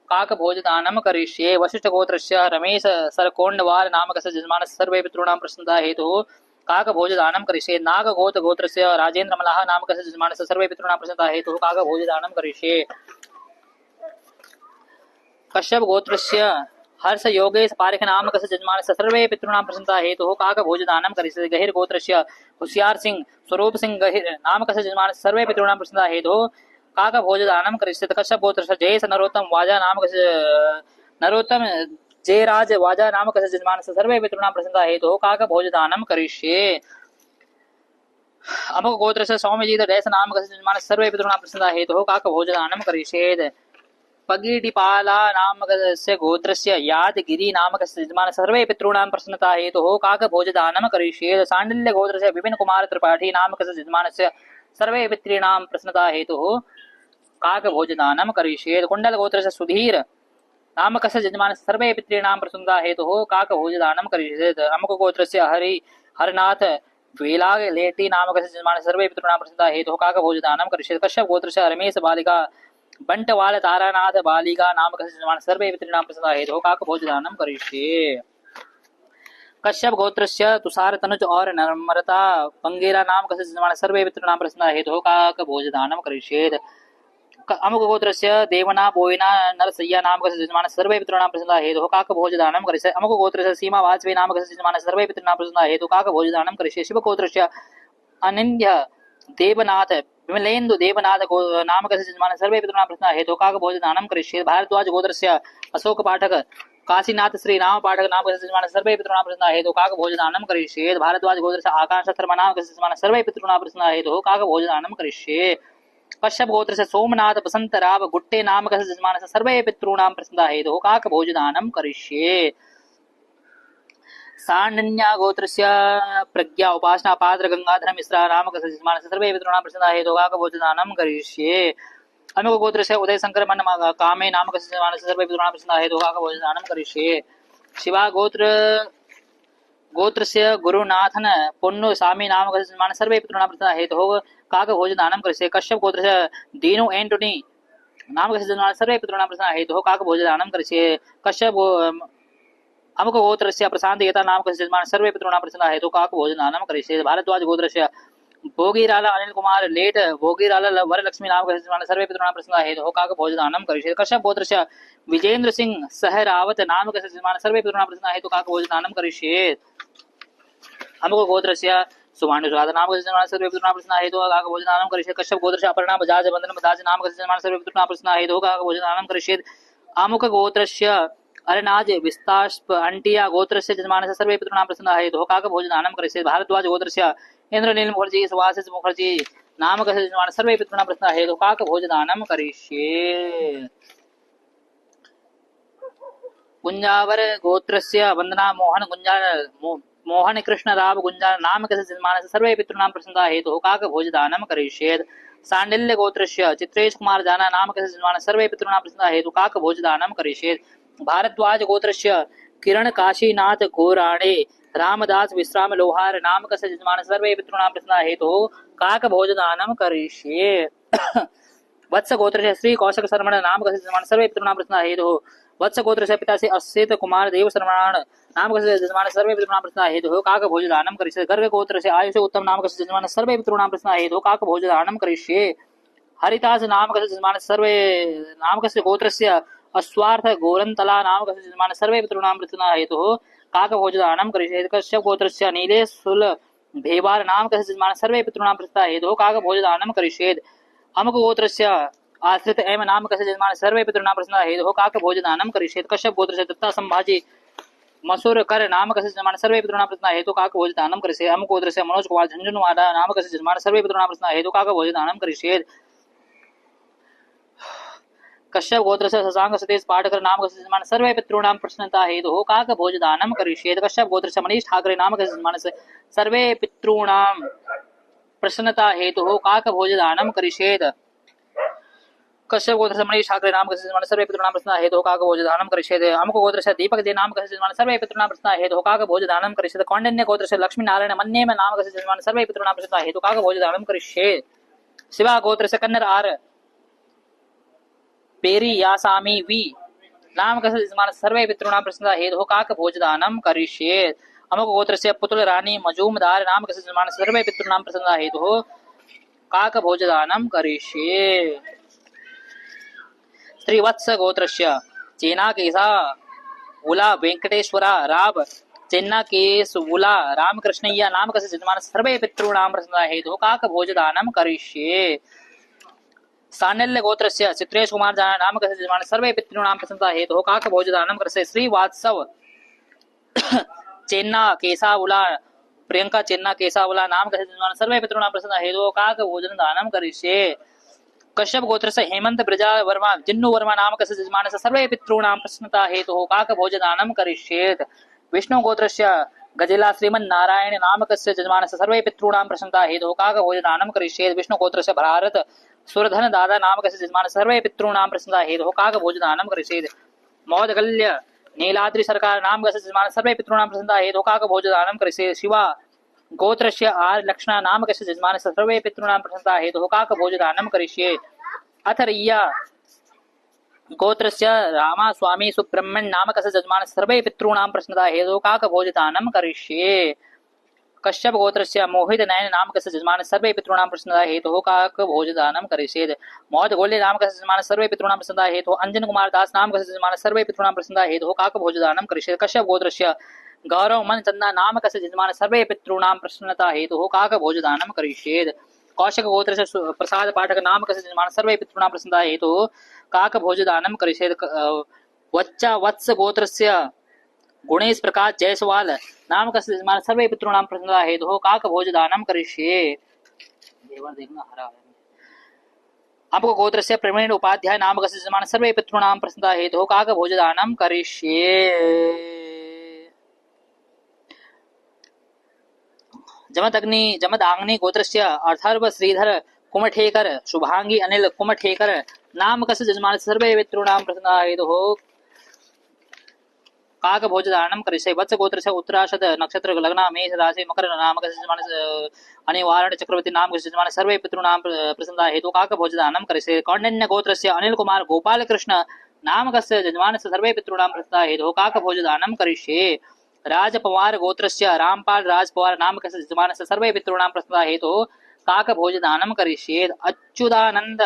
काकभोजदानं करिष्ये वशिष्ठ गोत्रस्य रमेश सरकोंडवाल नामकस्य यजमानस्य सर्वे पितॄणां प्रसन्नता हेतुः काकभोजदानं करिष्ये नाग गोत्रस्य राजेन्द्र मलाह नामकस्य यजमानस्य सर्वे पितॄणां प्रसन्नता हेतुः काकभोजदानं करिष्ये कश्यप गोत्रस्य हर्ष योगेश पारेख नामकस्य यजमानस्य सर्वे पितॄणां प्रसन्नता हेतुः काकभोजदानं करिष्ये गहिर गोत्रस्य होशियार सिंह स्वरूप सिंह गहिर नामकस्य यजमानस्य सर्वे पितॄणां प्रसन्नता हेतुः काकभोजदानं करिष्ये कश्यप गोत्रस्य जयेश नरोत्तम वाजा नामकस्य नरोत्तम जयराज वाजा नामकस्य यजमानस्य सर्वे पितॄणां प्रसन्नता हेतुः काकभोजदानं करिष्ये अमुक गोत्रस्य सौम्यजीत डैस नामकस्य यजमानस्य सर्वे पितॄणां प्रसन्नता हेतुः काकभोजदानं करिष्येत् पगीटिपाला नामकस्य गोत्रस्य यादगिरी नामकस्य यजमानस्य सर्वे पितॄणां प्रसन्नता हेतुः काकभोजदानं करिष्येत् सांडिल्य गोत्रस्य विपिन कुमार त्रिपाठी नामकस्य यजमानस्य सर्वे पितॄणां प्रसन्नता हेतुः काकभोजदानं करिष्येत् कुंडल गोत्रस्य सुधीर नामकस्य यजमानस्य सर्वे पितॄणां प्रसन्नता हेतुः काकभोजदानं करिष्येत् अमुक गोत्रस्य हरनाथ वेलाग लेटी नामकस्य यजमानस्य सर्वे पितॄणां प्रसन्नता हेतुः काकभोजदानं करिष्येत् कश्यप गोत्रस्य रमेश बालिका बंटवाल तारानाथ बालिका नामकस्य यजमानस्य सर्वे पितॄणां प्रसन्नता हेतुः काकभोजदानं करिष्ये कश्यप गोत्रस्य तुषार तनुज और नम्रता पंगेरा नामकस्य यजमानस्य सर्वे पितॄणां प्रसन्नता हेतुः काकभोजदानं करिष्येत् अमुक गोत्रस्य देवना बोयना नरसय्या नामकस्य यजमानस्य सर्वे पितॄणां प्रसन्नता हेतुः काकभोजदानं करिष्येत् अमुक गोत्रस्य सीमा वाजपेयी नामकस्य यजमानस्य सर्वे पितॄणां प्रसन्नता हेतुः काकभोजदानं करिष्येत् शिव गोत्रस्य अनिंद्य देवनाथ विमलेन्दु देवनाथ नामकस्य यजमानस्य सर्वे पितॄणां प्रसन्नता हेतुः काकभोजदानं करिष्येत् भारद्वाज गोत्रस्य अशोक पाठक काशीनाथ श्री राम पाठक नामकस्य यजमानस्य सर्वे पितॄणां प्रसन्नता हेतुः काकभोजदानं करिष्येत् भारद्वाज गोत्रस्य आकाश शर्मा नामकस्य यजमानस्य सर्वे पितॄणां प्रसन्नता हेतुः काकभोजदानं करिष्येत् कश्यप गोत्रस्य सोमनाथ बसंतराव गुट्टे नामकस्य यजमानस्य सर्वे पितॄणां प्रसन्नता हेतुः काकभोजदानं करिष्येत् सांडन्या गोत्रस्य प्रज्ञा उपासना पात्र गंगाधर मिश्रा नामकस्य यजमानस्य सर्वे पितॄणां प्रसन्नता हेतुः काकभोजदानं करिष्ये अमुक गोत्रस्य उदय शंकर मन कामे नामकस्य यजमानस्य सर्वे पितॄणां प्रसन्नता हेतुः काकभोजदानं करिष्ये शिवा गोत्रस्य गुरुनाथन पुन्नु स्वामी नामकस्य यजमानस्य सर्वे पितॄणां प्रसन्नता हेतुः काकभोजदानं करिष्ये कश्यप गोत्रस्य दीनु एंटोनी नामकस्य यजमानस्य सर्वे पितॄणां प्रसन्नता हेतुः काकभोजदानं करिष्ये कश्यप अमुक गोत्रस्य प्रशांत येता नामकस्य यजमानस्य सर्वे पितॄणां प्रसन्नता हेतुः काकभोजदानं करिष्ये भारद्वाज गोत्रस्य भोगीराला अनिल कुमार लेट भोगीराला वरलक्ष्मी नामकस्य यजमानस्य सर्वे पितॄणां प्रसन्नता हेतुः काकभोजदानं करिष्ये कश्यप गोत्रस्य विजेंद्र सिंह सहरावत नामकस्य यजमानस्य सर्वे पितॄणां प्रसन्नता हेतुः काकभोजदानं करिष्ये अमुक गोत्रस्य सुमांडु सुराध नामकस्य यजमानस्य सर्वे पितॄणां प्रसन्नता हेतुः काकभोजदानं करिष्ये कश्यप गोत्रस्य अपर्णा बजाज बंधन बजाज नामकस्य यजमानस्य सर्वे पितॄणां प्रसन्नता हेतुः काकभोजदानं करिष्ये अमुक गोत्रस्य अरनाज विस्तास्प अंटिया गोत्रस्य यजमानस्य सर्वे पितॄणां प्रसन्नता हेतुः काकभोजदानं करिष्ये भारद्वाज गोत्रस्य इंद्रनील मुखर्जी सुभाषिष मुखर्जी नामकस्य यजमानस्य सर्वे पितॄणां प्रसन्नता हेतुः काकभोजदानं करिष्ये गुंजावर गोत्रस्य वंदना मोहन गुंजार मोहन कृष्ण राव गुंजार नामकस्य यजमानस्य सर्वे पितॄणां प्रसन्नता हेतुः काकभोजदानं करिष्येत् सांडिल्य गोत्रस्य चित्रेश कुमार जाना नामकस्य यजमानस्य सर्वे पितॄणां प्रसन्नता हेतुः काकभोजदानं करिष्येत् भारद्वाज गोत्रस्य किरण काशीनाथ गोराणे रामदास विश्राम लोहार नामकस्य यजमानस्य सर्वे पितॄणां प्रसन्नता हेतुः काकभोजदानं करिष्ये वत्स गोत्रस्य श्री कौशिक शर्मण नामकस्य यजमानस्य सर्वे पितॄणां प्रसन्नता हेतुः वत्स गोत्रस्य पिता से असित कुमार देव शर्मण नामकस्य यजमानस्य सर्वे पितॄणां प्रसन्नता हेतुः काकभोजदानं करिष्ये गर्ग गोत्रस्य आयुष उत्तम नामकस्य यजमानस्य सर्वे पितॄणां प्रसन्नता हेतुः काकभोजदानं करिष्ये हरिदास नामकस्य यजमानस्य सर्वे नामकस्य गोत्रस्य अस्वार्थ गोरंतला नामकस्य यजमानस्य सर्वे पितॄणां प्रसन्नता हेतुः काकभोजदानं करिष्ये कश्यप गोत्रस्य नीलेश सुल भेवार नामकस्य यजमानस्य सर्वे पितॄणां प्रसन्नता हेतुः काकभोजदानं करिष्ये अमुक गोत्रस्य आश्रित एम नामकस्य यजमानस्य सर्वे पितॄणां प्रसन्नता हेतुः काकभोजदानं करिष्ये कश्यप गोत्रस्य दत्ता संभाजी मसूर कर नामकस्य यजमान सर्वे पितॄणां प्रसन्नाः हेतु काक भोजदानं करिष्येत्। अमुकोत्रस्य मनोज कुमार झुंझुनवाडा नामकस्य यजमान सर्वे पितॄणां प्रसन्नाः हेतु काक भोजदानं करिष्येत्। कश्यप गोत्रस्य शशांक सतीश पाटकर नामकस्य यजमान सर्वे पितॄणां प्रसन्नता हेतु काक भोजदानं करिष्येत्। कश्यप गोत्रस्य मनीष ठाकरे नामकस्य यजमान सर्वे पितॄणां प्रसन्नता हेतु काक भोजदानं करिष्येत्। कश्यप गोत्रस्य मनीष ठाकरे नामकस्य यजमान सर्वे पितॄणां प्रसन्नता हेतु काक भोजदानं करिष्येत्। अमुक गोत्रस्य दीपक जय नामकस्य यजमान सर्वे पितॄणां प्रसन्नता हेतु काक भोजदानं करिष्येत्। कौंडिन्य गोत्रस्य लक्ष्मी नारायण मन्येम नामकस्य यजमान सर्वे पितॄणां प्रसन्नता हेतु काक भोजदानं करिष्येत्। Shiva गोत्रस्य Kannada are peri यासामी we नामकस्य यजमान सर्वे पितॄणां प्रसन्नता हेतु काक भोजदानं करिष्येत्। अमुक गोत्रस्य पुतुल रानी मजूमदार नामकस्य यजमान सर्वे पितॄणां प्रसन्नता हेतु काक भोजदानं करिष्येत्। श्रीवत्स गोत्रस्य चेनाकेशा उला वेंकटेश्वरा राव चेन्नाकेश उला रामकृष्णय्या नामकस्य यजमान सर्वे पितॄणां प्रसन्नता हेतु काक भोजदानं करिष्येत्। सान्यल्य गोत्रस्य चित्रेश कुमार जाना नामकस्य यजमान सर्वे पितॄणां प्रसन्नता हेतु काक भोजदानं करिष्येत्। श्रीवात्सव चेन्ना केसावुला प्रियंका चेन्ना केसावुला नामकस्य यजमान सर्वे पितॄणां प्रसन्नता हेतु काक भोजदानं करिष्येत्। कश्यप गोत्रस्य हेमंत ब्रजा वर्मा जिन्नु वर्मा नामकस्य यजमानस्य सर्वे पितॄणां प्रसन्नता हेतु काक भोजदानं करिष्येत्। विष्णु गोत्रस्य गजेला श्रीमन्नारायण नामकस्य यजमानस्य सर्वे पितॄणां प्रसन्नता हेतु काक भोजदानं करिष्येत्। विष्णु गोत्रस्य भारत सुरधन दादा नामकस्य यजमानस्य सर्वे पितॄणां प्रसन्नता हेतु काक भोजदानं करिष्येत्। मौदगल्य नीलाद्रि सरकार नामकस्य यजमानस्य सर्वे पितॄणां प्रसन्नता हेतु काक भोजदानं करिष्येत्। शिवा गोत्रस्य आर लक्षणा नामकस्य यजमानस्य सर्वे पितॄणां प्रसन्नता हेतु काक भोजदानं करिष्येत्। अथ रिया गोत्रस्य रामास्वामी सुब्रह्मण्य नामकस्य यजमानस्य सर्वे पितॄणां प्रसन्नता हेतु काक भोजदानं करिष्येत्। कश्यप गोत्रस्य मोहित नयन नामकस्य यजमानस्य सर्वे पितॄणां प्रसन्नता हेतु काक भोजदानं करिष्येत्। मौद गोल्य नामकस्य यजमानस्य सर्वे पितॄणां प्रसन्नता हेतु अंजन कुमार दास नामकस्य यजमानस्य सर्वे पितॄणां प्रसन्नता हेतु काक भोजदानं करिष्येत्। कश्यप गोत्रस्य गौरव मन चंदा नामकस्य यजमानस्य सर्वे पितॄणां प्रसन्नता हेतु काक भोजदानं करिष्येत्। कौशिक गोत्रस्य प्रसाद पाठक नामकस्य यजमानस्य सर्वे पितॄणां प्रसन्नता हेतु काक भोजदानं करिष्येत्। वच्चा वत्स गोत्रस्य गुणेश प्रकाश जयसवाल नामकस्य यजमानस्य सर्वे पितॄणां प्रसन्नता हेतु काक भोजदानं करिष्येत्। देखना हरा आपको गोत्रस्य प्रवीण उपाध्याय नामकस्य यजमानस्य सर्वे पितॄणां प्रसन्नता हेतु काक भोजदानं करिष्येत्। जमदाग्नि गोत्रस्य अर्थर्व श्रीधर कुमठेकर शुभांगी अनिल कुमठेकर नामकस्य यजमानस्य सर्वे पितॄणां प्रसन्नता हेतु काक भोजदानं करिष्येत्। वत्स गोत्रस्य उत्तराषद नक्षत्र लग्न मेष राशि मकर नामकस्य यजमानस्य अनिवारण चक्रवर्ती नामकस्य यजमानस्य सर्वे पितॄणां प्रसन्नता हेतु काक भोजदानं करिष्येत्। कौंडिन्य गोत्रस्य अनिल कुमार गोपाल कृष्ण नामकस्य यजमानस्य सर्वे पितॄणां प्रसन्नता हेतु काक भोजदानं करिष्येत्। राजपवार गोत्रस्य रामपाल राजपवार नामकस्य यजमानस्य सर्वे पितॄणां प्रसन्नता हेतु काक भोजदानं करिष्येत्। अच्युतानंद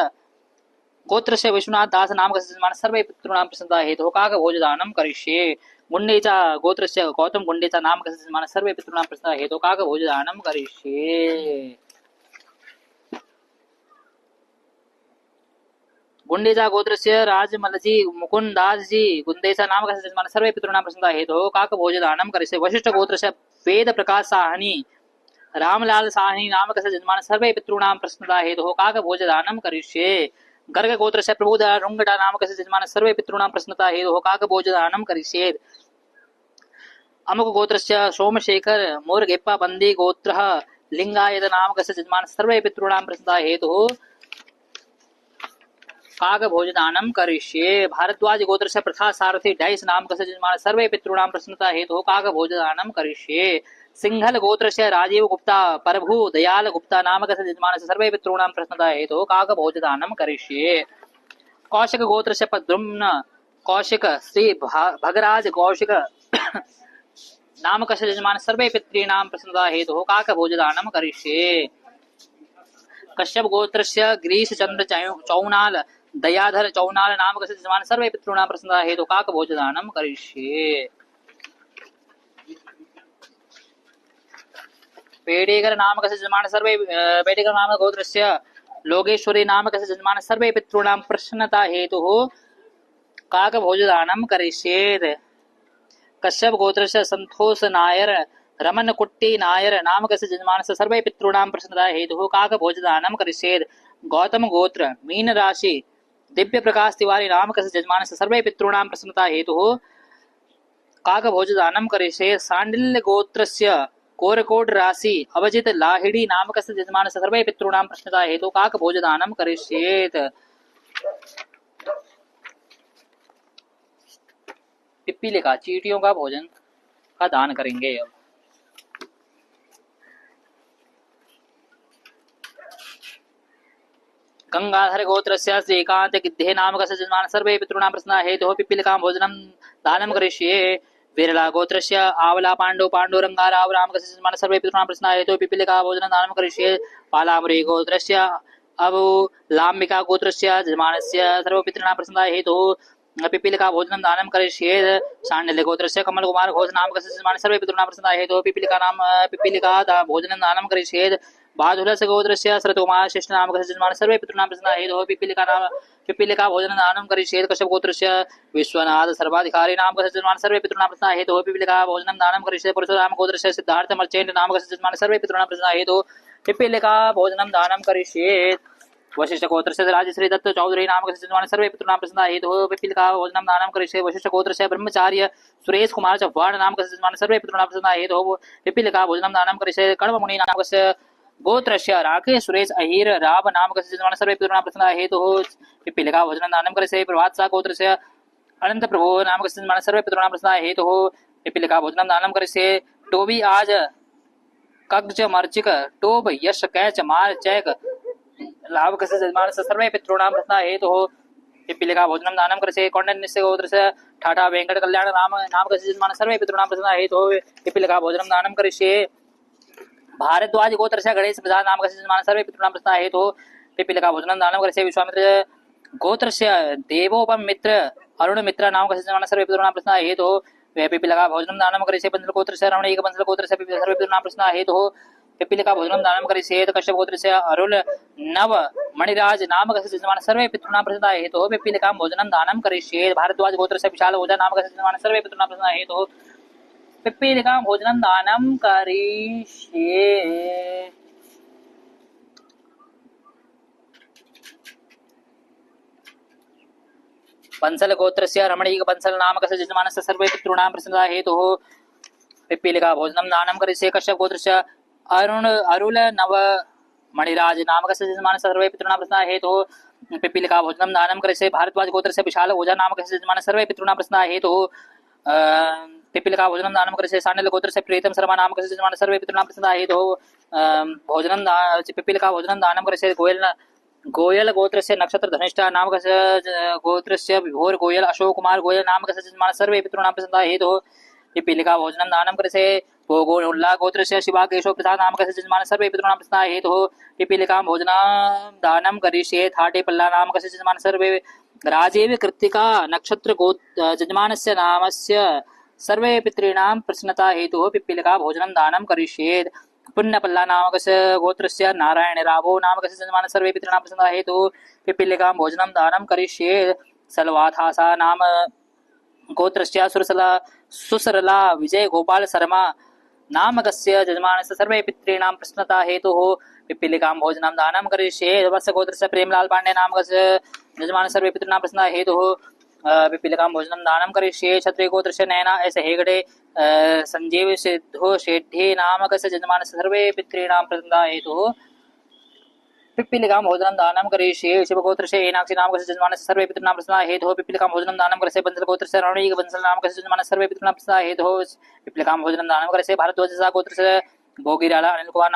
गोत्रस्य विश्वनाथ दास नामकस्य यजमानस्य सर्वे पितॄणां प्रसन्नता हेतु काक भोजदानं करिष्येत्। गुंडेचा गोत्रस्य गौतम गुंडेचा नामकस्य यजमानस्य सर्वे पितॄणां प्रसन्नता हेतु काक भोजदानं करिष्येत्। गुंडेचा गोत्रस्य राजमलजी मुकुंदास जी गुंदेचा नामकस्य यजमानस्य सर्वे पितॄणां प्रसन्नता हेतु काक भोजदानं करिष्येत्। वशिष्ठ गोत्रस्य वेद प्रकाश साहनी रामलाल साहनी नामकस्य यजमानस्य सर्वे पितॄणां प्रसन्नता हेतु काक भोजदानं करिष्येत्। गर्ग गोत्रस्य प्रभुदयाल रुंगडा नामकस्य यजमानस्य सर्वे पितॄणां प्रसन्नता हेतु काक भोजदानं करिष्येत्। अमुक गोत्रस्य सोमशेखर मोरगेप्पा बंदी गोत्रः लिंगायत नामकस्य यजमानस्य सर्वे पितॄणां प्रसन्नता हेतु काक भोजदानं करिष्येत्। भारद्वाज गोत्रस्य प्रथा सारथी डाइस नामकस्य यजमानस्य सर्वे पितॄणां प्रसन्नता हेतु काक भोजदानं करिष्येत्। सिंहल गोत्रस्य राजीव गुप्ता प्रभु दयाल गुप्ता नामकस्य यजमानस्य सर्वे पितॄणां प्रसन्नता हेतु काक भोजदानं करिष्येत्। कौशिक गोत्रस्य पद्रुम्न कौशिक श्री भगराज कौशिक नामकस्य यजमानस्य सर्वे पितॄणां प्रसन्नता हेतु काक भोजदानं करिष्येत्। कश्यप गोत्रस्य गिरीश चंद्र चौनाल दयाधर चौनाल नामकस्य यजमानस्य सर्वे पितॄणां प्रसन्नता हेतु काक भोजदानं करिष्येत्। पेडेगर नामकस्य यजमानस्य सर्वे पेडेगर नामक गोत्रस्य लोकेश्वरी नामकस्य यजमानस्य सर्वे पितॄणां प्रसन्नता हेतु काक भोजदानं करिष्येत्। कश्यप गोत्रस्य संतोष नायर रमन कुट्टी नायर नामकस्य यजमानस्य सर्वे पितॄणां प्रसन्नता हेतुः काकभोजदानं करिष्येत्। गौतम गोत्र मीन राशि दिव्य प्रकाश तिवारी नामकस्य यजमानस्य सर्वे पितॄणां प्रसन्नता हेतुः काकभोजदानं करिष्येत्। सांडिल्य गोत्रस्य कोरकोट राशि अवजित लाहिड़ी नामकस्य यजमानस्य सर्वे पितॄणां प्रसन्नता हेतुः काकभोजदानं करिष्येत्। पिप्पीले का चींटियों का भोजन का दान करेंगे। अब गंगाधर गोत्रस्य श्रीकांत गिद्धे नामकस्य यजमानस्य सर्वे पितॄणां प्रसन्नता हेतुः पिप्पीलिकां भोजनं दानं करिष्ये। विरला गोत्रस्य आवला पांडुरंगाराव नामकस्य यजमानस्य सर्वे पितॄणां प्रसन्नता हेतुः पिप्पीलिका भोजनं दानं करिष्ये। पालामुरी गोत्रस्य अबुलाम्बिका गोत्रस्य यजमानस्य सर्व पितॄणां प्रसन्नता हेतुः पिप्पीलिका भोजनं दानं करिष्ये। शाण्डिल्य गोत्रस्य कमल कुमार घोष नामकस्य यजमानस्य सर्वे पितॄणां प्रसन्नता हेतुः पिप्पीलिका भोजनं दानं करिष्येत्। बाधुलस्य गोत्रस्य श्रतकुमार शिष्ट नामकस्य यजमानस्य सर्वे पितॄणां प्रसन्नता हेतुः पिप्पीलिका भोजनं दानं करिष्येत्। कश्यप गोत्रस्य विश्वनाथ सर्वाधिकारी नामकस्य यजमानस्य सर्वे पितॄणां प्रसन्नता हेतुः पिप्पीलिका भोजनं दानं करिष्येत्। परशुराम गोत्रस्य सिद्धार्थ मर्चेंट नामकस्य यजमानस्य सर्वे पितॄणां प्रसन्नता हेतुः पिप्पीलिका भोजनं दानं करिष्येत्। वशिष्ठ गोत्रस्य राजश्री दत्त चौधरी नामकस्य यजमानस्य सर्वे पितॄणां प्रसन्नता हेतुः पिप्पीलिका भोजनं दानं करिष्येत्। वशिष्ठ गोत्रस्य ब्रह्मचार्य सुरेश कुमार चव्हाण नामकस्य यजमानस्य सर्वे पितॄणां प्रसन्नता हेतुः पिप्पीलिका भोजनं दानं करिष्येत्। कण्वमुनि नामकस्य गोत्रस्य राकेश सुरेश अहिर राव नामकस्य यजमानस्य सर्वे पितॄणां प्रसन्नता हेतुः पिप्पीलिका भोजनं दानं करिष्येत्। प्रभात सा गोत्रस्य अनंत प्रभु नामकस्य यजमानस्य सर्वे पितॄणां प्रसन्नता हेतुः पिप्पीलिका भोजनं दानं करिष्येत्। टोबी आज कग्ज मर्चिक टोब यश कैच मार चैक लाभकस्य यजमानस्य सर्वे पितॄणां प्रसन्नता हेतुः पिप्पीलिका भोजनं दानं करिष्येत्। कौंडिन्यस्य गोत्रस्य ठाठा वेंकट कल्याण नामकस्य यजमानस्य सर्वे पितॄणां प्रसन्नता हेतुः पिप्पीलिका भोजनं दानं करिष्येत्। भारद्वाज गोत्रस्य गणेश प्रसाद नामकस्य यजमानस्य सर्वे पितॄणां प्रसन्नता हेतुः पिप्पीलिका भोजनं दानं करिष्येत्। विश्वामित्र गोत्रस्य देवोपम मित्र अरुण मित्र नामकस्य यजमानस्य सर्वे पितॄणां प्रसन्नता हेतुः पिप्पीलिका भोजनं दानं करिष्येत्। बंसल गोत्रस्य रमणीक बंसल गोत्रस्य सर्वे पितॄणां प्रसन्नता हेतुः पिप्पीलिका भोजनं दानं करिष्येत्। कश्यप गोत्रस्य अरुल नव मणिराज नामकस्य यजमानस्य सर्वे पितॄणां प्रसन्नता हेतुः पिप्पीलिकां भोजनं दानं करिष्येत्। भारद्वाज गोत्रस्य विशाल ओझा नामकस्य यजमानस्य सर्वे पितॄणां प्रसन्नता हेतुः पिप्पीलिकां भोजनं दानं करिष्येत्। बंसल गोत्रस्य रमणीक बंसल नामकस्य यजमानस्य सर्वे पितॄणां प्रसन्नता हेतुः पिप्पीलिका भोजनं दानं करिष्येत्। कश्यप गोत्रस्य अरुल नव मणिराज नामकस्य यजमानस्य सर्वे पितॄणां प्रसन्नता हेतुः पिप्पीलिका भोजनं दानं करिष्येत्। भारद्वाज गोत्रस्य विशाल ओझा नामकस्य यजमानस्य सर्वे पितॄणां प्रसन्नता हेतुः पिप्पीलिका भोजनं दानं करिष्येत्। शाण्डिल्य गोत्रस्य प्रीतम शर्मा नामकस्य यजमानस्य सर्वे पितॄणां प्रसन्नता हेतुः पिप्पीलिका भोजनं दानं करिष्येत्। गोयल गोत्रस्य नक्षत्र धनिष्ठा नामकस्य गोत्रस्य विभोर गोयल अशोक कुमार गोयल नामकस्य यजमानस्य सर्वे पितॄणां प्रसन्नता हेतुः पिप्पीलिका भोजनं दानं करिष्येत्। भोगोल्ला गोत्रस्य शिवा केशव प्रसाद नामकस्य यजमानस्य सर्वे पितॄणां प्रसन्नता हेतुः पिप्पीलिकां भोजनं दानं करिष्येत्। हाटे पल्ला नामकस्य यजमानस्य सर्वे राजेव कृत्तिका नक्षत्र यजमानस्य नामस्य सर्वे पितॄणां प्रसन्नता हेतुः पिप्पीलिका भोजनं दानं करिष्येत्। पुण्यपल्ला नामकस्य गोत्रस्य नारायण रावो नामकस्य यजमानस्य सर्वे पितॄणां प्रसन्नता हेतुः पिप्पीलिकां भोजनं दानं करिष्येत्। सलवाथासा नाम गोत्रस्य सुसरला विजय गोपाल शर्मा नामकस्य यजमानस्य सर्वे पितॄणां प्रसन्नता हेतुः पिप्पीलिकां भोजनं दानं करिष्येत्। वत्स गोत्रस्य प्रेमलाल पांडे नामकस्य यजमानस्य सर्वे पितॄणां प्रसन्नता हेतुः पिप्पीलिकां भोजनं दानं करिष्येत्। क्षत्रिय गोत्रस्य नयना एस हेगडे संजीव सिद्धो शेट्ये नामकस्य यजमानस्य सर्वे पितॄणां प्रसन्नता हेतुः पिप्पीलिकां भोजनं दानं करिष्येत्। शिवगोत्रस्य एनाक्षी नामकस्य यजमानस्य सर्वे पितॄणां प्रसन्नता हेतुः पिप्पीलिकां भोजनं दानं करिष्येत्। बंसल गोत्रस्य रणवीक बंसल नामकस्य यजमानस्य सर्वे पितॄणां प्रसन्नता हेतुः पिप्पीलिकां भोजनं दानं करिष्येत्। भारद्वाज गोत्रस्य भोगीराला अनिल कुमार